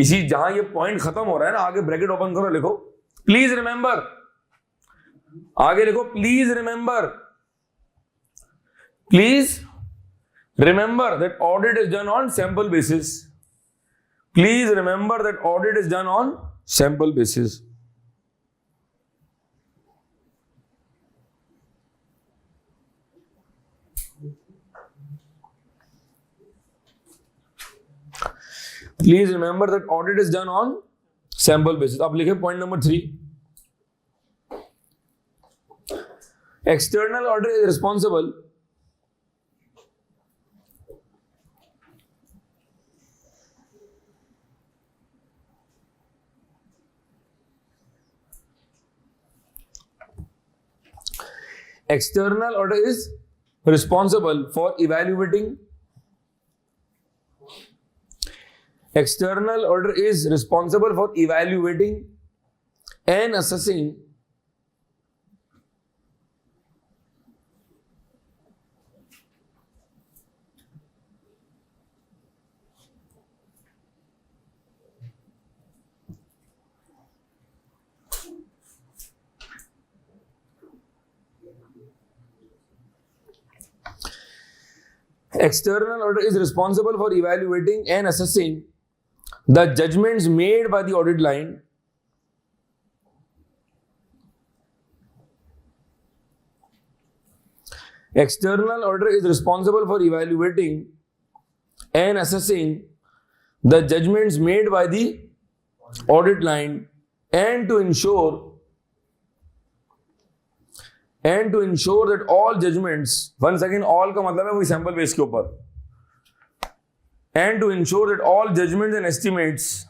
इसी जहां ये पॉइंट खत्म हो रहा है ना, आगे ब्रैकेट ओपन करो, लिखो प्लीज रिमेंबर. आगे लिखो please remember that audit is done on sample basis. Please remember that audit is done on sample basis. Please remember that audit is done on sample basis. अब लिखे point number 3. External auditor is responsible External auditor is responsible for evaluating. External auditor is responsible for evaluating and assessing External auditor is responsible for evaluating and assessing the judgments made by the audit line External auditor is responsible for evaluating and assessing the judgments made by the audit line and to ensure that all judgments, once again all का मतलब है वही sample base के ऊपर, and to ensure that all judgments and estimates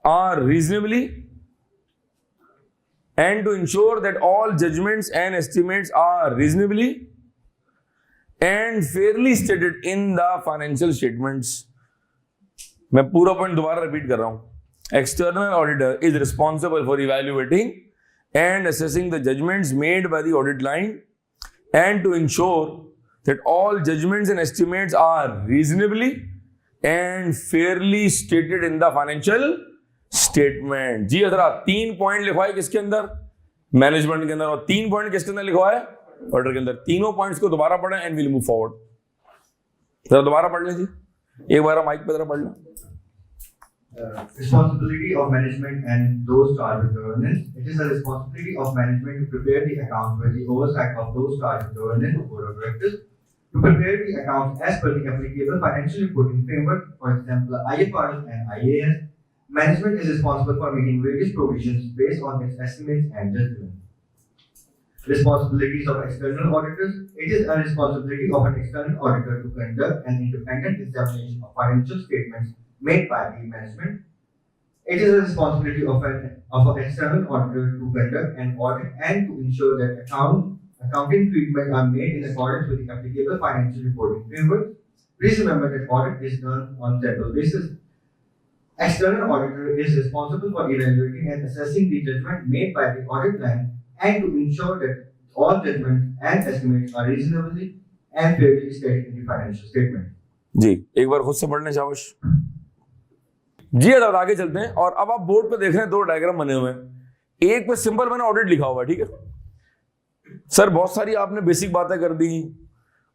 are reasonably and fairly stated in the financial statements. मैं पूरा point दोबारा repeat कर रहा हूं. External auditor is responsible for evaluating and assessing the judgments made by the audit line and to ensure that all judgments and estimates are reasonably and fairly stated in the financial statement. जी हजरात, 3 point लिखवाए किसके अंदर? Management के अंदर. और 3 point किसके अंदर लिखवाए? ऑडिटर के अंदर. तीनों पॉइंट्स को दोबारा पढ़ें एंड विल मूव फॉरवर्ड. जरा दोबारा पढ़ लें जी, एक बार माइक पे जरा पढ़ लें. Responsibility of management and those charged with governance. It is the responsibility of management to prepare the accounts with the oversight of those charged with governance, board of directors, to prepare the accounts as per the applicable financial reporting framework, for example, IFRS and IAS. Management is responsible for making various provisions based on its estimates and judgments. Responsibilities of external auditors. It is a responsibility of an external auditor to conduct an independent examination of financial statements made by the management. It is the responsibility of an external auditor to conduct an audit and to ensure that accounting treatment are made in accordance with the applicable financial reporting framework. Please remember that audit is done on sample basis. External auditor is responsible for evaluating and assessing the judgment made by the audit line and to ensure that all judgments and estimates are reasonably and fairly stated in the financial statement. जी एक बार खुद से पढ़ने शाबाश जी। अब आगे चलते हैं और अब आप बोर्ड पे देख रहे हैं दो डायग्राम बने हुए हैं। एक पे सिंपल मैंने ऑडिट लिखा हुआ है, ठीक है सर। बहुत सारी आपने बेसिक बातें कर दी,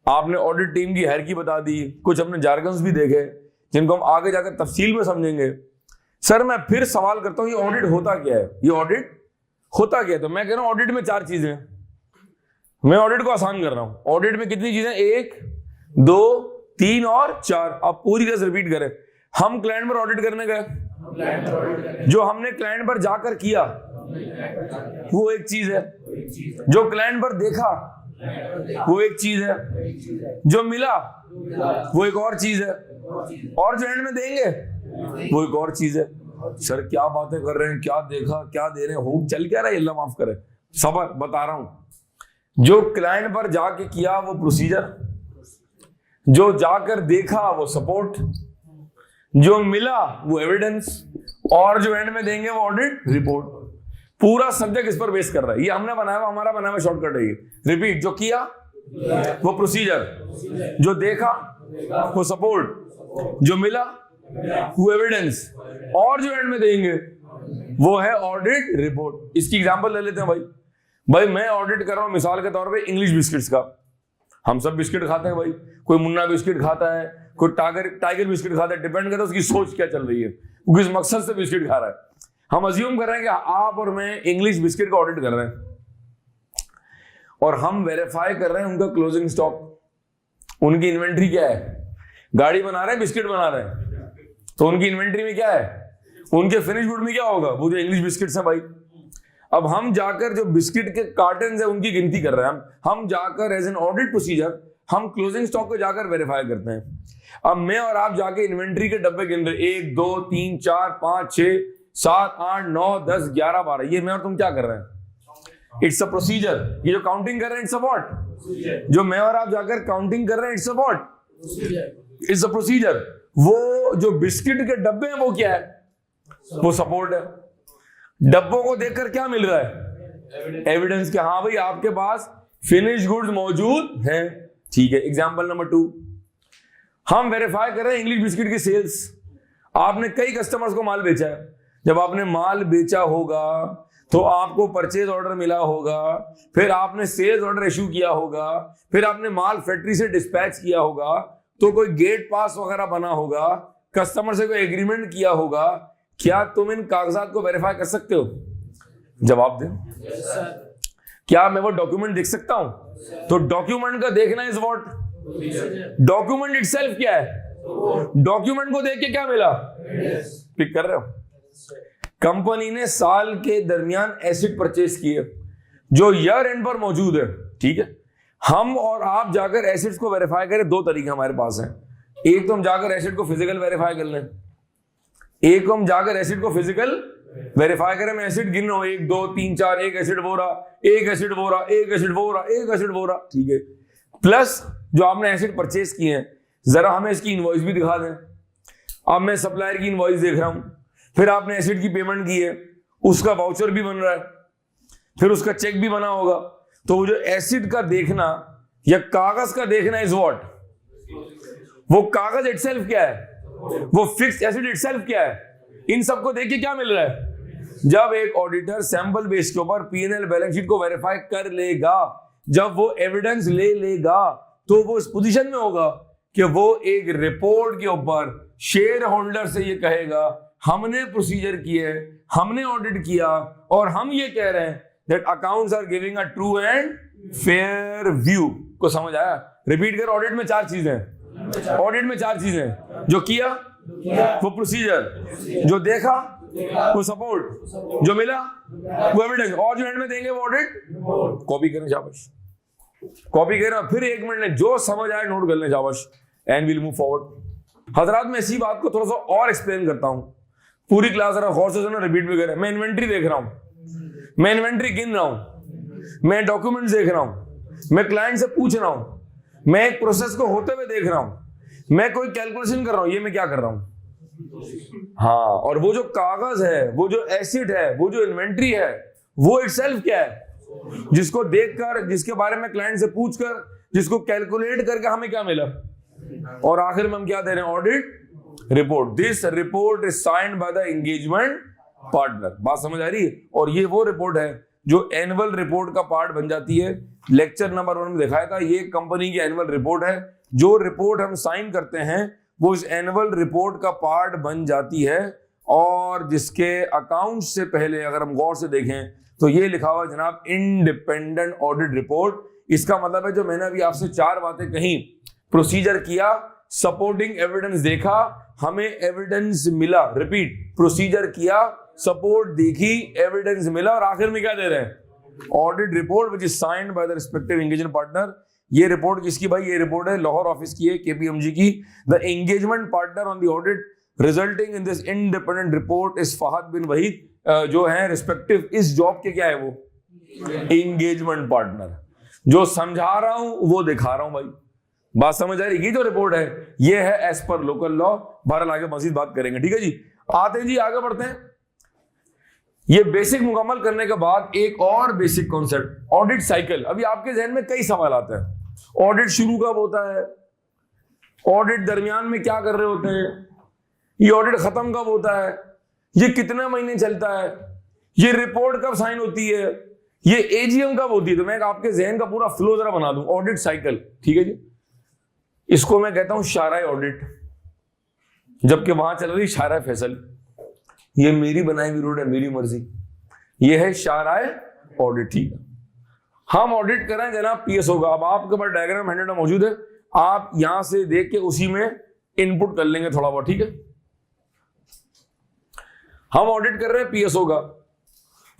आपने ऑडिट टीम की हायरार्की बता दी, कुछ हमने जार्गन्स भी देखे जिनको हम आगे जाकर तफसील में समझेंगे। सर मैं फिर सवाल करता हूं, ये ऑडिट होता क्या है? ये ऑडिट होता क्या है? तो मैं कह रहा हूं ऑडिट में 4 चीजें हैं। मैं ऑडिट को आसान कर रहा हूं। ऑडिट में कितनी चीजें? 1 2 3 और 4। आप पूरी तरह से रिपीट करें। हम क्लाइंट पर ऑडिट करने गए, जो हमने क्लाइंट पर जाकर किया वो एक चीज है, जो क्लाइंट पर देखा वो एक चीज है, जो मिला वो एक और चीज है, और जो एंड में देंगे वो एक और चीज है। सर क्या बातें कर रहे हैं, क्या देखा, क्या दे रहे हैं, हो चल क्या रहा है? अल्लाह माफ करे, सबर बता रहा हूं। जो क्लाइंट पर जाके किया वो प्रोसीजर, जो जाकर देखा वो सपोर्ट, जो मिला वो एविडेंस, और जो एंड में देंगे वो ऑडिट रिपोर्ट। पूरा सब्जेक्ट इस पर बेस कर रहा है। ये हमने बनाया हुआ, हमारा बनाया हुआ शॉर्टकट है ये। रिपीट, जो किया वो प्रोसीजर, जो देखा वो सपोर्ट, जो मिला वो एविडेंस, और जो एंड में देंगे वो है ऑडिट रिपोर्ट। इसकी एग्जांपल ले लेते हैं भाई मैं ऑडिट कर रहा हूं मिसाल के तौर पे इंग्लिश बिस्किट्स का। हम सब बिस्किट खाते हैं भाई, कोई मुन्ना बिस्किट खाता है, कोई टाइगर बिस्किट खाता है, डिपेंड करता है उसकी सोच क्या चल रही है, वो किस मकसद से बिस्किट खा रहा है। हम अज्यूम कर रहे हैं कि आप और मैं इंग्लिश बिस्किट का ऑडिट कर रहे हैं और हम वेरीफाई कर रहे हैं उनका क्लोजिंग स्टॉक, उनकी इन्वेंट्री क्या है। गाड़ी बना रहे हैं, बिस्किट बना रहे हैं, तो उनकी इन्वेंट्री में क्या है, उनके फिनिश गुड में क्या होगा, वो जो इंग्लिश बिस्किट्स हैं भाई। अब हम जाकर जो बिस्किट के कार्टन है उनकी गिनती कर रहे हैं। हम जाकर एज एन ऑडिट प्रोसीजर हम क्लोजिंग स्टॉक को जाकर वेरीफाई करते हैं। अब मैं और आप जाके इन्वेंट्री के डब्बे गिन रहे, 1 2 3 4 5 6 7 8 9 10 11 12, ये मैं और तुम क्या कर रहे हैं? It's a procedure. ये जो काउंटिंग कर रहे हैं इट्स अ व्हाट? जो मैं और आप जाकर काउंटिंग कर रहे हैं it's a what? It's a procedure. वो जो बिस्किट के डब्बे हैं वो क्या है? वो सपोर्ट है। डब्बों को देखकर क्या मिल रहा है? एविडेंस के, हाँ भाई आपके पास फिनिश गुड्स मौजूद हैं, ठीक है। एग्जांपल नंबर 2, हम वेरीफाई कर रहे हैं इंग्लिश बिस्किट की सेल्स। आपने कई कस्टमर्स को माल बेचा है। जब आपने माल बेचा होगा तो आपको परचेज ऑर्डर मिला होगा, फिर आपने सेल्स ऑर्डर इशू किया होगा, फिर आपने माल फैक्ट्री से डिस्पैच किया होगा, तो कोई गेट पास वगैरह बना होगा, कस्टमर से कोई एग्रीमेंट किया होगा। क्या तुम इन कागजात को वेरीफाई कर सकते हो? जवाब दें। क्या मैं वो डॉक्यूमेंट देख सकता हूं? तो डॉक्यूमेंट का देखना इज व्हाट? डॉक्यूमेंट इटसेल्फ क्या है? डॉक्यूमेंट को देख के क्या मिला? पिक कर रहे हो? कंपनी ने साल के दरमियान एसेट परचेज किए जो ईयर एंड पर मौजूद है, ठीक है। हम और आप जाकर एसेट्स को वेरीफाई करें, 2 तरीके हमारे पास हैं। एक तो हम जाकर एसेट को फिजिकल वेरीफाई कर लें, एक हम जाकर एसिड को फिजिकल वेरीफाई करें। मैं एसिड गिन रहा हूं 1 2 3 4, एक एसिड वो रहा, एक एसिड वो रहा, एक एसिड वो रहा, एक एसिड वो रहा, ठीक है। प्लस जो आपने एसिड परचेज किए हैं, जरा हमें इसकी इनवॉइस भी दिखा दें। अब मैं सप्लायर की इनवॉइस देख रहा हूं, फिर आपने एसिड की पेमेंट की है, उसका वाउचर भी बन रहा है, फिर उसका चेक भी बना होगा। तो वो जो एसिड का देखना या कागज का देखना इज व्हाट? वो कागज इटसेल्फ क्या है? वो फिक्स एसिड इटसेल्फ क्या है? इन सबको देख के क्या मिल रहा है? जब एक ऑडिटर सैंपल बेस के ऊपर P&L बैलेंस शीट को वेरीफाई कर लेगा, जब वो एविडेंस ले लेगा, तो वो इस पोजीशन में होगा कि वो एक रिपोर्ट के ऊपर शेयर होल्डर से ये कहेगा हमने प्रोसीजर किए, हमने ऑडिट किया और हम ये कह रहे हैं that accounts are giving a true and fair view. को समझ आया? रिपीट कर, ऑडिट में 4 चीजें, ऑडिट में 4 चीजें, जो किया वो प्रोसीजर, जो देखा वो सपोर्ट, जो मिला वो एविडेंस, और जो एंड में देंगे वो ऑडिट। कॉपी करें शाबाश, कॉपी करें, फिर 1 मिनट में जो समझ आए नोट कर लें शाबाश, एंड विल मूव फॉरवर्ड। हजरात मैं इसी बात को थोड़ा सा और एक्सप्लेन करता हूं, पूरी क्लास जरा गौर से सुनो, रिपीट भी करें। मैं इन्वेंट्री देख रहा हूं, मैं इन्वेंट्री गिन रहा हूं, मैं डॉक्यूमेंट्स देख रहा हूं, मैं क्लाइंट से पूछ रहा हूं, मैं एक प्रोसेस को होते हुए देख रहा हूं, मैं कोई कैलकुलेशन कर रहा हूं। ये मैं क्या कर रहा हूं? हाँ, और वो जो कागज है, वो जो एसेट है, वो जो इन्वेंट्री है, वो इटसेल्फ क्या है, जिसको देखकर, जिसके बारे में क्लाइंट से पूछकर, जिसको कैलकुलेट करके हमें क्या मिला, और आखिर में हम क्या दे रहे हैं, audit report. This report is signed by the engagement partner. बात समझ आ रही है? और ये वो रिपोर्ट है जो एनुअल रिपोर्ट का पार्ट बन जाती है। लेक्चर नंबर 1 में दिखाया था, ये कंपनी की एनुअल रिपोर्ट है। जो रिपोर्ट हम साइन करते हैं वो इस एनुअल रिपोर्ट का पार्ट बन जाती है, और जिसके अकाउंट से पहले अगर हम गौर से देखें तो ये लिखा हुआ जनाब इंडिपेंडेंट ऑडिट रिपोर्ट। इसका मतलब है जो मैंने अभी आपसे 4 बातें कही, प्रोसीजर किया, सपोर्टिंग एविडेंस देखा, हमें एविडेंस मिला, रिपीट, प्रोसीजर किया, सपोर्ट देखी, एविडेंस मिला, और आखिर में क्या दे रहे हैं, audit report which is signed by the respective engagement partner. ये रिपोर्ट किसकी भाई? ये रिपोर्ट है लाहौर ऑफिस की है, केपीएमजी की। The engagement partner on the audit resulting in this independent report is Fahad bin Waheed, जो है रिस्पेक्टिव इस जॉब के क्या है, वो एंगेजमेंट पार्टनर। जो समझा रहा हूं वो दिखा रहा हूं भाई, बात समझ आ रही? ये जो रिपोर्ट है ये है एज पर लोकल लॉ। बहरहाल आगे मजीद बात करेंगे, ठीक है जी। आते हैं जी, आगे बढ़ते हैं। ये बेसिक मुकम्मल करने के बाद एक और बेसिक कॉन्सेप्ट, ऑडिट साइकिल। अभी आपके जहन में कई सवाल आते हैं, ऑडिट शुरू कब होता है, ऑडिट दरमियान में क्या कर रहे होते हैं, ये ऑडिट खत्म कब होता है, ये कितने महीने चलता है, ये रिपोर्ट कब साइन होती है, ये एजीएम कब होती है। तो मैं आपके जहन का पूरा फ्लो जरा बना दूं, ऑडिट साइकिल, ठीक है जी। इसको मैं कहता हूं शाराय ऑडिट, जबकि वहां चल रही शाराय फैसल। ये मेरी बनाई हुई रोड है, मेरी मर्जी। ये है शाराय ऑडिट, ठीक है। हम ऑडिट कर रहे हैं जनाब पीएसओ का। अब आपके पास डायग्राम हैंडेड मौजूद है, आप यहां से देख के उसी में इनपुट कर लेंगे थोड़ा बहुत, ठीक है। हम ऑडिट कर रहे हैं पीएसओ का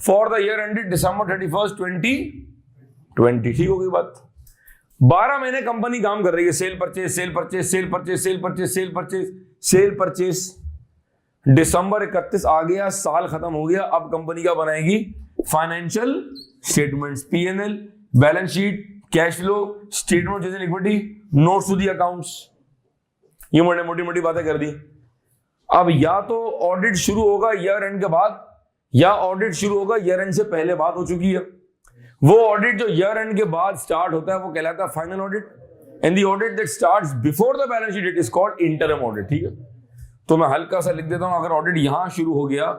for the year ended December 31, 2020, ठीक हो गई बात। 12 महीने कंपनी काम कर रही है, sale purchase, sale purchase, sale purchase, sale purchase, sale purchase, sale purchase. दिसंबर 31 आ गया, साल खत्म हो गया। अब कंपनी क्या बनाएगी, financial statements, PNL, balance sheet, cash flow statement, जैसे equity, notes to the accounts. ये मोटी मोटी बातें कर दी। अब या तो ऑडिट शुरू होगा ईयर एंड के बाद, या ऑडिट शुरू होगा ईयर एंड से पहले, बात हो चुकी है। वो ऑडिट जो ईयर एंड के बाद स्टार्ट होता है वो कहलाता है final audit, and the audit that starts before the balance sheet is called interim audit, ठीक है। तो मैं हल्का सा लिख देता हूं, अगर ऑडिट यहां शुरू हो गया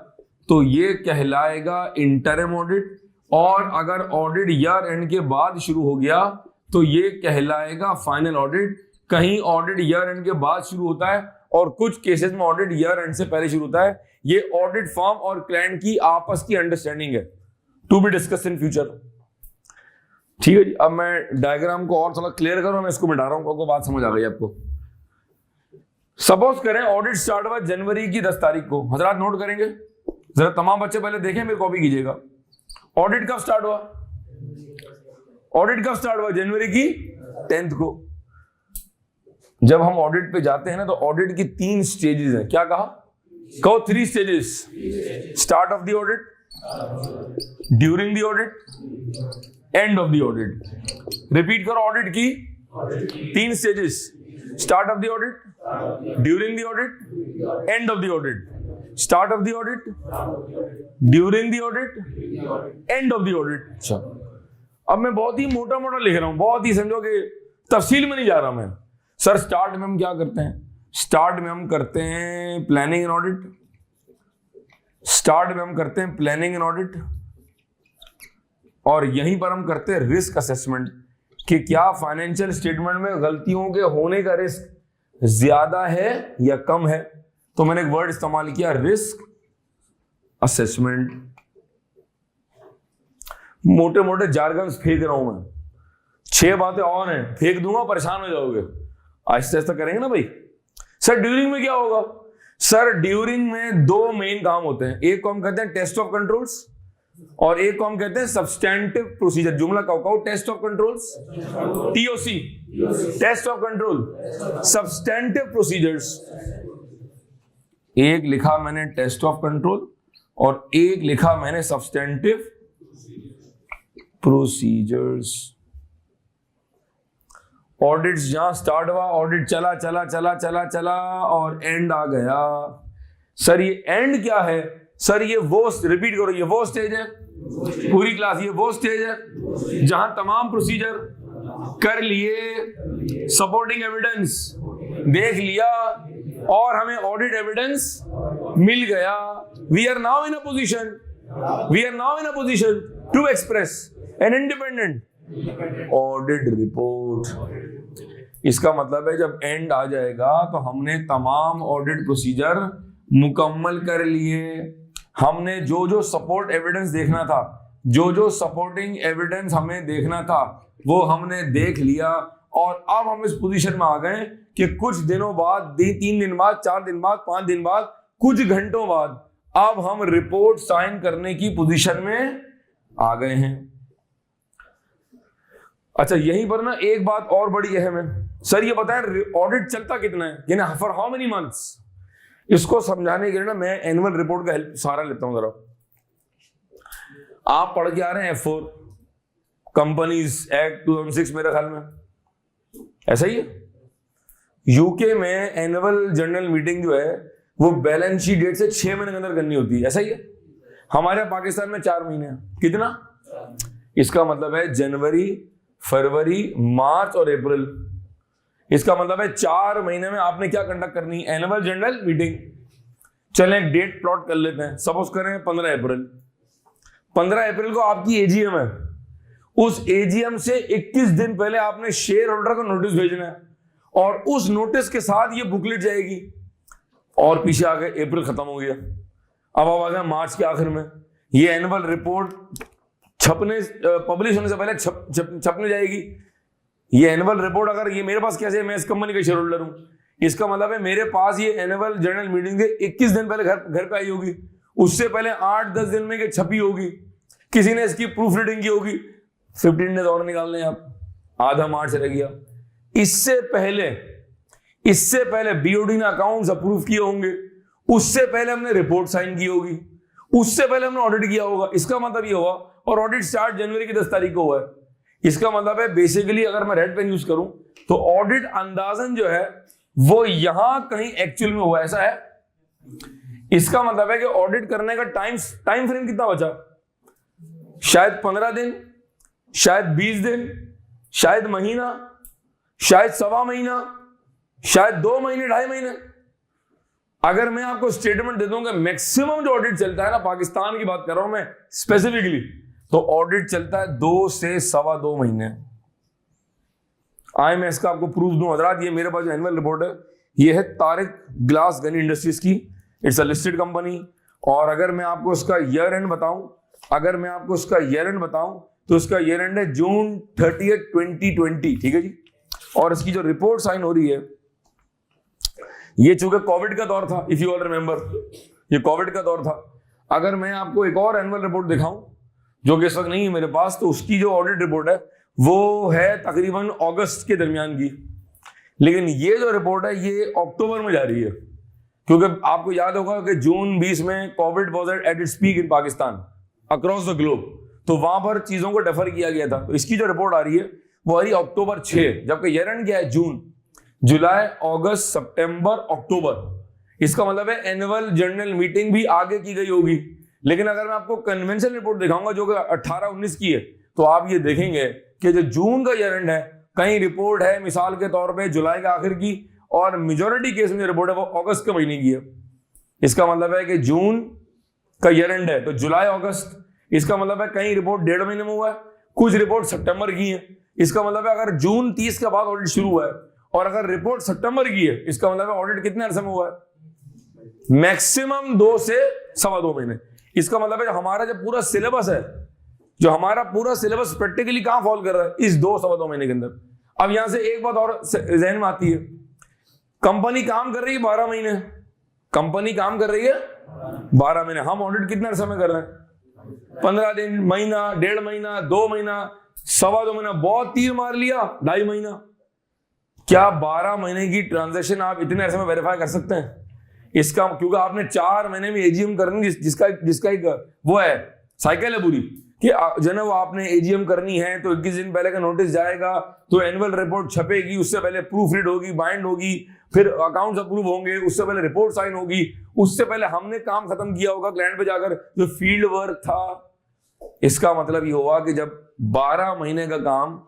तो ये कहलाएगा इंटरिम ऑडिट, और अगर ऑडिट ईयर एंड के बाद शुरू हो गया तो ये कहलाएगा फाइनल ऑडिट। कहीं ऑडिट ईयर एंड के बाद शुरू होता है और कुछ केसेस में ऑडिट ईयर एंड से पहले शुरू होता है। ये ऑडिट फर्म और क्लाइंट की आपस की अंडरस्टैंडिंग है, to be discussed in future, ठीक है जी। अब मैं डायग्राम को और थोड़ा क्लियर करूं, मैं इसको मिटा रहा हूं, आपको बात समझ आ गई आपको। सपोज करें ऑडिट स्टार्ट हुआ जनवरी की 10 तारीख को। हजरात नोट करेंगे जरा, तमाम बच्चे पहले देखें, मेरे कॉपी कीजिएगा। ऑडिट कब स्टार्ट हुआ, ऑडिट कब स्टार्ट हुआ, जनवरी की 10th को। जब हम ऑडिट पे जाते हैं ना तो ऑडिट की 3 स्टेजेस हैं। क्या कहा, कहो 3 stages. Start of the audit, during the audit, and of the audit. Repeat करो, ऑडिट की 3 stages, start of the audit, during the audit, and of the audit. Start of the audit, during the audit, and of the audit. अच्छा, अब मैं बहुत ही मोटा मोटा लिख रहा हूं, बहुत ही समझो कि तफसील में नहीं जा रहा मैं। सर स्टार्ट में हम क्या करते हैं, स्टार्ट में हम करते हैं प्लानिंग एंड ऑडिट, स्टार्ट में हम करते हैं प्लानिंग एंड ऑडिट, और यहीं पर हम करते हैं रिस्क असेसमेंट कि क्या फाइनेंशियल स्टेटमेंट में गलतियों के होने का रिस्क ज्यादा है या कम है। तो मैंने एक वर्ड इस्तेमाल किया, रिस्क असेसमेंट। मोटे मोटे जार्गन्स फेंक रहा हूं मैं, 6 बातें और हैं, फेंक दूंगा परेशान हो जाओगे। आहिस्ता आहिस्ता करेंगे ना भाई। सर ड्यूरिंग में क्या होगा, सर ड्यूरिंग में 2 मेन काम होते हैं। एक को हम कहते हैं टेस्ट ऑफ कंट्रोल्स, और एक को हम कहते हैं सब्सटेंटिव प्रोसीजर। जुमला कहो, test of controls, TOC, test of control, substantive procedures. एक लिखा मैंने टेस्ट ऑफ कंट्रोल और एक लिखा मैंने सब्सटेंटिव प्रोसीजर्स। ऑडिट्स जहां स्टार्ट हुआ, ऑडिट चला चला चला चला चला और एंड आ गया। सर ये एंड क्या है? सर ये वो, रिपीट करो, ये वो स्टेज है पूरी क्लास, ये वो स्टेज है जहां तमाम प्रोसीजर कर लिए, सपोर्टिंग एविडेंस देख लिया और हमें ऑडिट एविडेंस मिल गया। We are now in a position to express an independent audit report. इसका मतलब है जब एंड आ जाएगा तो हमने तमाम ऑडिट प्रोसीजर मुकम्मल कर लिए, हमने जो जो सपोर्ट एविडेंस देखना था, जो जो सपोर्टिंग एविडेंस हमें देखना था वो हमने देख लिया, और अब हम इस पोजीशन में आ गए कि कुछ दिनों बाद, 3 दिन बाद, 4 दिन बाद, 5 दिन बाद, कुछ घंटों बाद अब हम रिपोर्ट साइन करने की पोजीशन में आ गए हैं। अच्छा, यहीं पर ना एक बात और बड़ी अहम है। सर ये बताएं ऑडिट चलता कितना है, यानी फॉर हाउ मेनी मंथ्स? इसको समझाने के लिए ना मैं एनुअल रिपोर्ट का हेल्प सारा लेता हूं। जरा आप पढ़ के आ रहे हैं F4 कंपनीज एक्ट 2006 मेरे ख्याल में, ऐसा ही है। यूके में एनुअल जनरल मीटिंग जो है वो बैलेंस शीट डेट से 6 महीने के अंदर करनी होती है, ऐसा ही है। हमारे पाकिस्तान में 4 महीने हैं। कितना? इसका मतलब है जनवरी, फरवरी, मार्च और अप्रैल। इसका मतलब है 4 महीने में आपने क्या कंडक्ट करनी है? Annual general meeting. चलें एक डेट प्लॉट कर लेते हैं, सपोज करें 15 अप्रैल। 15 अप्रैल को आपकी एजीएम है। उस एजीएम से 21 दिन पहले आपने शेयर होल्डर को नोटिस भेजना है और उस नोटिस के साथ ये बुकलेट जाएगी। और पीछे आ गए, अप्रैल खत्म हो गया, अब आ गए मार्च के आखिर में। ये एनुअल रिपोर्ट पब्लिश होने से पहले छपने जाएगी। ये एनुअल रिपोर्ट अगर ये मेरे पास कैसे है, मैं इस कंपनी का शेयर होल्डर हूं, इसका मतलब है मेरे पास ये एनुअल जनरल मीटिंग के 21 दिन पहले घर पे आई होगी, उससे पहले 8-10 दिन में छपी होगी, किसी ने इसकी प्रूफ रीडिंग की होगी। 15 डेज और निकालने आप, आधा मार्च रह गया। इससे पहले बीओडी ने अकाउंट्स अप्रूव किए होंगे, उससे पहले हमने रिपोर्ट साइन की होगी, उससे पहले हमने ऑडिट किया होगा। इसका मतलब ये हुआ, और ऑडिट स्टार्ट जनवरी की 10 तारीख को हुआ है। इसका मतलब है बेसिकली अगर मैं रेड पेन यूज करूं तो ऑडिट अंदाजन जो है वो यहां कहीं एक्चुअल में हुआ, ऐसा है। इसका मतलब है कि ऑडिट करने का टाइम फ्रेम कितना बचा? शायद 15 दिन, शायद 20 दिन, शायद महीना, शायद सवा महीना, शायद 2 महीने, 2.5 महीने। अगर मैं आपको स्टेटमेंट दे दूंगा मैक्सिमम जो ऑडिट चलता है ना, पाकिस्तान की बात कर रहा हूं मैं स्पेसिफिकली, तो ऑडिट चलता है 2 से सवा 2 महीने। मैं इसका आपको प्रूफ दूं हजरात। ये मेरे पास जो एनुअल रिपोर्ट है ये है तारिक ग्लास गनी इंडस्ट्रीज की, इट्स अ लिस्टेड कंपनी। और अगर मैं आपको इसका ईयर एंड बताऊं, तो इसका ईयर एंड है जून 30, 2020, ठीक है जी। और इसकी जो रिपोर्ट साइन हो रही है, ये चूंकि कोविड का दौर था, इफ यू ऑल रिमेंबर, ये कोविड का दौर था। अगर मैं आपको एक और एनुअल रिपोर्ट दिखाऊं जो कि इस वक्त नहीं है मेरे पास, तो उसकी जो ऑडिट रिपोर्ट है वो है तकरीबन अगस्त के दरमियान की। लेकिन ये जो रिपोर्ट है ये अक्टूबर में जा रही है, क्योंकि आपको याद होगा कि जून 20 में Covid was at its peak in Pakistan across the globe, तो वहां पर चीजों को डेफर किया गया था। तो इसकी जो रिपोर्ट आ रही है वो आ रही है अक्टूबर 6, जबकि ईयर एंड क्या है? जून, जुलाई, अगस्त, सितंबर, अक्टूबर। इसका मतलब है एनुअल जनरल मीटिंग भी आगे की गई होगी। लेकिन अगर मैं आपको कन्वेंशन रिपोर्ट दिखाऊंगा जो कि 18-19 की है, तो आप ये देखेंगे कि जो जून का ईयर एंड है, कहीं रिपोर्ट है मिसाल के तौर पे जुलाई के आखिर की, और मेजोरिटी केस में जो रिपोर्ट है वो अगस्त के महीने की है। इसका मतलब है कि जून का ईयर एंड है तो जुलाई, अगस्त। इसका मतलब है कहीं रिपोर्ट 1.5 महीने में हुआ है, कुछ रिपोर्ट सितंबर की है। इसका मतलब है अगर जून 30 के बाद ऑडिट शुरू हुआ है और अगर रिपोर्ट सितंबर की है, इसका मतलब है ऑडिट कितने अरसे में हुआ है? मैक्सिमम 2 से सवा 2 महीने। इसका मतलब है हमारा जो पूरा सिलेबस है, प्रैक्टिकली कहां फॉल कर रहा है? इस 2 सवा 2 महीने के अंदर। अब यहां से एक बात और जहन में आती है, कंपनी काम कर रही है 12 महीने, हम ऑडिट कितने अरसे में कर रहे हैं? 15 दिन, महीना, 1.5 महीना, 2 महीना, सवा 2 महीना, बहुत तीर मार लिया 2.5 महीना। क्या 12 महीने की ट्रांजैक्शन आप इतने अरसे में वेरीफाई कर सकते हैं? इसका क्योंकि आपने 4 महीने में एजीएम करनी, जिसका एक वो है साइकिल है पूरी, कि जनाब आपने एजीएम करनी है तो 21 दिन पहले का नोटिस जाएगा, तो एनुअल रिपोर्ट छपेगी, उससे पहले प्रूफ रीड होगी, बाइंड होगी, फिर अकाउंट्स अप्रूव होंगे, उससे पहले रिपोर्ट साइन होगी, उससे पहले हमने काम खत्म किया होगा क्लाइंट पे जाकर जो फील्ड वर्क था। इसका मतलब ये हुआ कि जब 12 महीने का काम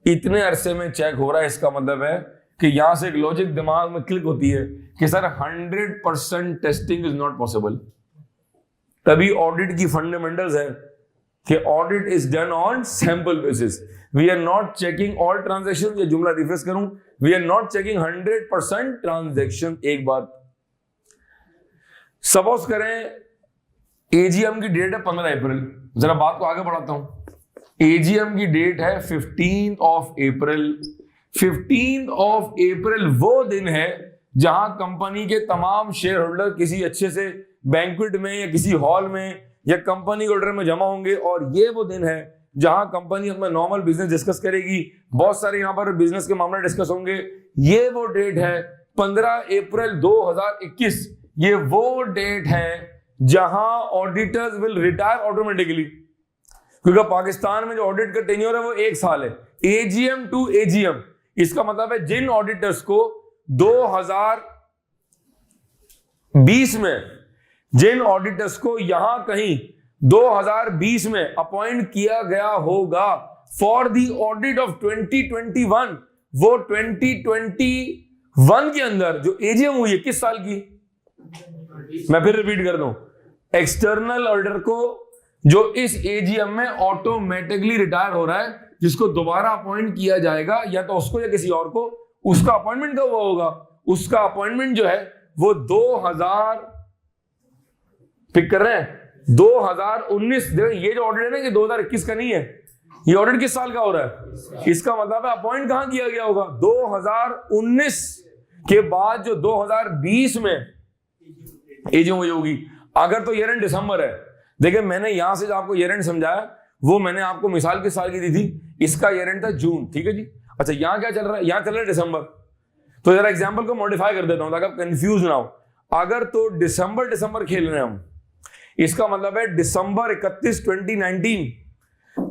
इतने अरसे में चेक हो रहा है, इसका मतलब है कि यहां से एक लॉजिक दिमाग में क्लिक होती है कि sir 100% testing is not possible. तभी ऑडिट की फंडामेंटल्स है कि audit is done on sample basis. We are not checking all transaction. ये जुमला रिफ्रेश करूं, we are not checking 100% transaction. एक बात सपोज करें एजीएम की डेट है 15 अप्रैल, जरा बात को आगे बढ़ाता हूं। एजीएम की डेट है 15 अप्रैल। 15 अप्रैल वो दिन है जहां कंपनी के तमाम शेयर होल्डर किसी अच्छे से बैंक्वेट में या किसी हॉल में या कंपनी ऑर्डर में जमा होंगे, और ये वो दिन है जहां कंपनी अपना नॉर्मल बिजनेस डिस्कस करेगी। बहुत सारे यहां पर बिजनेस के मामले डिस्कस होंगे। ये वो डेट है 15 अप्रैल 2021। ये वो डेट है जहां ऑडिटर्स विल रिटायर ऑटोमेटिकली, क्योंकि पाकिस्तान में जो ऑडिट का टेन्योर है वो 1 साल है, एजीएम टू एजीएम। इसका मतलब है जिन ऑडिटर्स को 2020 में, जिन ऑडिटर्स को यहां कहीं 2020 में अपॉइंट किया गया होगा फॉर द ऑडिट ऑफ 2021, वो 2021 के अंदर जो एजीएम हुई है किस साल की, मैं फिर रिपीट कर दूं, एक्सटर्नल ऑडिटर को जो इस एजीएम में ऑटोमेटिकली रिटायर हो रहा है, जिसको दोबारा अपॉइंट किया जाएगा या तो उसको या किसी और को, उसका अपॉइंटमेंट कब होगा, उसका अपॉइंटमेंट जो है वो 2000 पिक कर रहे हैं 2019। ये जो ऑडिट है ना ये 2021 का नहीं है, ये ऑडिट किस साल का हो रहा है, इसका मतलब है अपॉइंट कहां किया गया होगा 2019 के बाद जो 2020 में एजीएम हुई होगी। अगर तो ईयर एंड दिसंबर है, देखिए मैंने यहां से जो आपको ईयर एंड समझाया वो मैंने आपको मिसाल किस साल की दी थी, इसका ईयर एंड था जून, ठीक है जी। अच्छा यहां क्या चल रहा है, यहां चल रहा है दिसंबर, तो जरा एग्जांपल को मॉडिफाई कर देता हूं ताकि आप कंफ्यूज ना हो। अगर तो दिसंबर खेल रहे हैं हम, इसका मतलब है दिसंबर 31 2019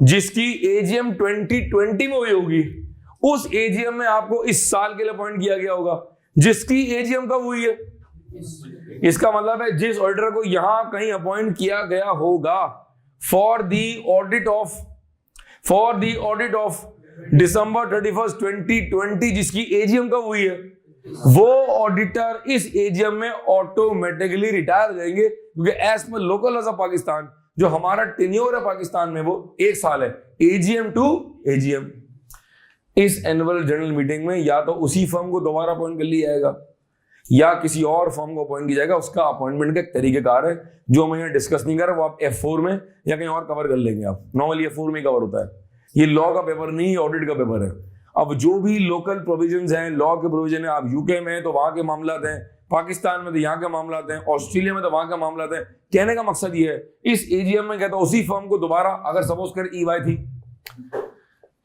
जिसकी एजीएम 2020 में हुई होगी, उस एजीएम में आपको इस साल के लिए अपॉइंट किया गया होगा जिसकी एजीएम कब हुई है। इसका मतलब है जिस ऑडिटर को यहां कहीं अपॉइंट किया गया होगा for the audit of December 31 2020 जिसकी एजीएम कब हुई है, वो ऑडिटर इस एजीएम में ऑटोमेटिकली रिटायर हो जाएंगे, क्योंकि as per local laws of Pakistan जो हमारा टेन्योर है पाकिस्तान में वो 1 साल है, एजीएम टू एजीएम। इस एनुअल जनरल मीटिंग में या तो उसी फर्म को दोबारा अपॉइंट कर लिया जाएगा या किसी और फर्म को अपॉइंट किया जाएगा। उसका अपॉइंटमेंट का एक तरीकेकार है जो मैं यहाँ डिस्कस नहीं कर रहा, वो आप F4 में या कहीं और कवर कर लेंगे। आप नॉर्मली F4 में कवर होता है, ये लॉ का पेपर नहीं, ऑडिट का पेपर है। अब जो भी लोकल प्रोविजंस हैं, लॉ के प्रोविजन है, आप यूके में तो वहां के मामलात हैं, पाकिस्तान में तो यहाँ के मामलात हैं, ऑस्ट्रेलिया में तो वहां के मामलात हैं। कहने का मकसद ये है इस एजीएम में कहता उसी फर्म को दोबारा, अगर सपोज कर EY थी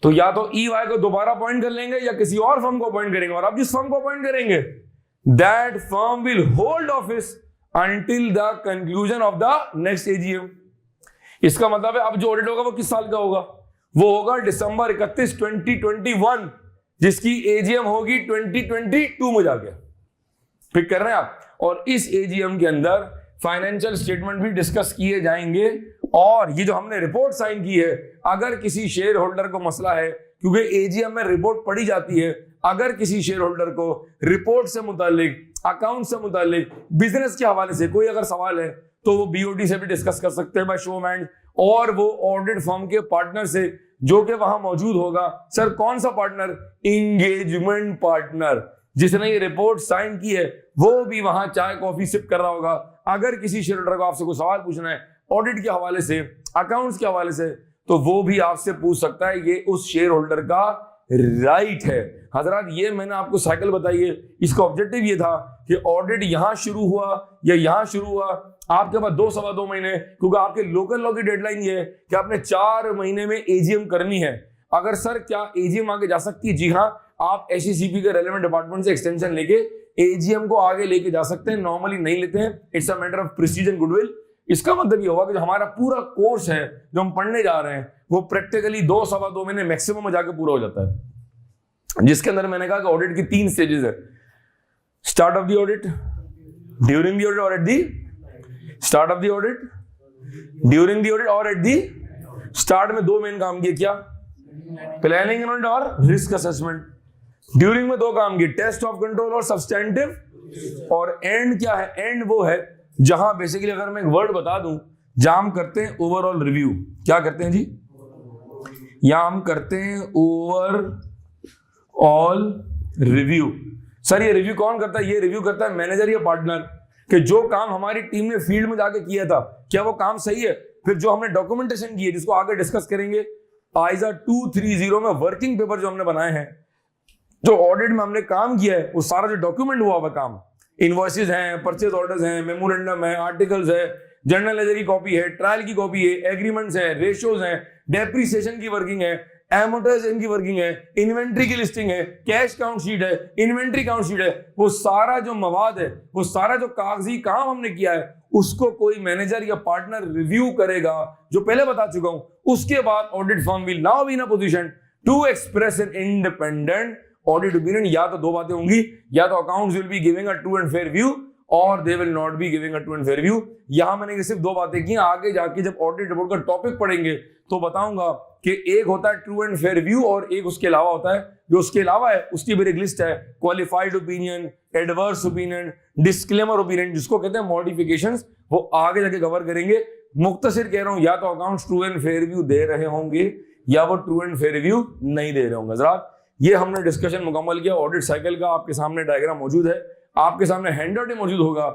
तो या तो EY को दोबारा अपॉइंट कर लेंगे या किसी और फर्म को अपॉइंट करेंगे, और आप जिस फर्म को अपॉइंट करेंगे that firm will hold office until the conclusion of the next AGM। इसका मतलब है अब जो ऑडिट होगा वो किस साल का होगा, वो होगा दिसंबर 31 2021 जिसकी एजीएम होगी 2022 में जाके। पिक कर रहे हैं आप। और इस एजीएम के अंदर फाइनेंशियल स्टेटमेंट भी डिस्कस किए जाएंगे, और ये जो हमने रिपोर्ट साइन की है, अगर किसी शेयर होल्डर को मसला है, क्योंकि एजीएम में रिपोर्ट पढ़ी जाती है, अगर किसी शेयर होल्डर को रिपोर्ट से मुतालिक, अकाउंट से मुतालिक, बिजनेस के हवाले से कोई अगर सवाल है तो वो बीओडी से भी डिस्कस कर सकते हैं बाय शो ऑफ हैंड, और वो ऑडिट फर्म के पार्टनर से जो कि वहां मौजूद होगा। सर कौन सा पार्टनर, इंगेजमेंट पार्टनर, जिसने ये रिपोर्ट साइन की है वो भी वहां चाय कॉफी सिप कर रहा होगा। अगर किसी शेयर होल्डर को आपसे कोई सवाल पूछना है ऑडिट के हवाले से, अकाउंट्स के हवाले से, तो वो भी आपसे पूछ सकता है, ये उस शेयर होल्डर का राइट है। हजरात ये मैंने आपको साइकिल बताई है, इसका ऑब्जेक्टिव ये था कि ऑडिट यहां शुरू हुआ या यहां शुरू हुआ, आपके पास 2-2.5 महीने, क्योंकि आपके लोकल लॉ की डेडलाइन ये है कि आपने 4 महीने में एजीएम करनी है। अगर सर क्या एजीएम आगे जा सकती है, जी हाँ, आप एचईसीपी के रेलेवेंट डिपार्टमेंट से एक्सटेंशन लेके एजीएम को आगे लेके जा सकते हैं। नॉर्मली नहीं लेते हैं, it's a matter of Prestige and goodwill, इसका मतलब ये होगा कि जो हमारा पूरा कोर्स है जो हम पढ़ने जा रहे हैं वो प्रैक्टिकली 2-2.5 महीने मैक्सिमम में जाके पूरा हो जाता है, जिसके अंदर मैंने कहा कि ऑडिट की 3 स्टेजेस है। Start of the audit, during the audit और at the start of the audit, during the audit और एट द स्टार्ट में 2 मेन काम किए, क्या? प्लानिंग एंड ऑडिट और रिस्क असेसमेंट। ड्यूरिंग में 2 काम किए, टेस्ट ऑफ कंट्रोल और सब्सटेंटिव। और एंड क्या है? एंड वो है जहां बेसिकली अगर मैं एक वर्ड बता दूं, जहां हम करते हैं ओवरऑल रिव्यू। क्या करते हैं जी? यहां हम करते हैं ओवरऑल रिव्यू। सर ये रिव्यू कौन करता है? ये रिव्यू करता है मैनेजर या पार्टनर, कि जो काम हमारी टीम ने फील्ड में जाके किया था क्या वो काम सही है। फिर जो हमने डॉक्यूमेंटेशन की है जिसको आगे डिस्कस करेंगे, आइजा 230 में वर्किंग पेपर जो हमने बनाए हैं, जो ऑडिट में हमने काम किया है, वो सारा जो डॉक्यूमेंट हुआ हुआ काम, इनवॉइसेस हैं, परचेज ऑर्डर्स हैं, मेमोरेंडम है, आर्टिकल्स है, जर्नल लेजर की कॉपी है, ट्रायल की कॉपी है, एग्रीमेंट्स है, रेशियोज हैं, डेप्रिसिएशन की वर्किंग है, एमोर्टाइजेशन की वर्किंग है, इन्वेंट्री की लिस्टिंग है, कैश काउंट शीट है, इन्वेंट्री काउंट शीट है, वो सारा जो मवाद है, वो सारा जो कागजी काम हमने किया है, उसको कोई मैनेजर या पार्टनर रिव्यू करेगा, जो पहले बता चुका हूं। उसके बाद audit firm will now be in a position to express an independent audit opinion. या तो 2 बातें होंगी, या तो accounts will be giving a true and fair view और they will not be giving a true and fair view. यहां मैंने सिर्फ 2 बातें की, आगे जाके जब ऑडिट रिपोर्ट का टॉपिक पढ़ेंगे तो बताऊंगा कि एक होता है ट्रू एंड फेयर व्यू और एक उसके अलावा होता है, जो उसके अलावा है उसकी भी एक लिस्ट है, qualified opinion, adverse opinion, disclaimer opinion, जिसको कहते हैं मॉडिफिकेशंस, वो आगे जाके कवर करेंगे। मुख्तसर कह रहा हूं, या तो accounts true and fair view दे रहे होंगे या वो ट्रू एंड फेयर व्यू नहीं दे रहे होंगे। जरा ये हमने डिस्कशन मुकम्मल किया ऑडिट साइकिल का। आपके सामने डायग्राम मौजूद है, आपके सामने हैंडआउट भी मौजूद होगा।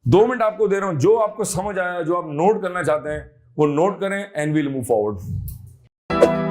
2 मिनट आपको दे रहा हूं, जो आपको समझ आया, जो आप नोट करना चाहते हैं वो नोट करें एंड वील मूव फॉरवर्ड।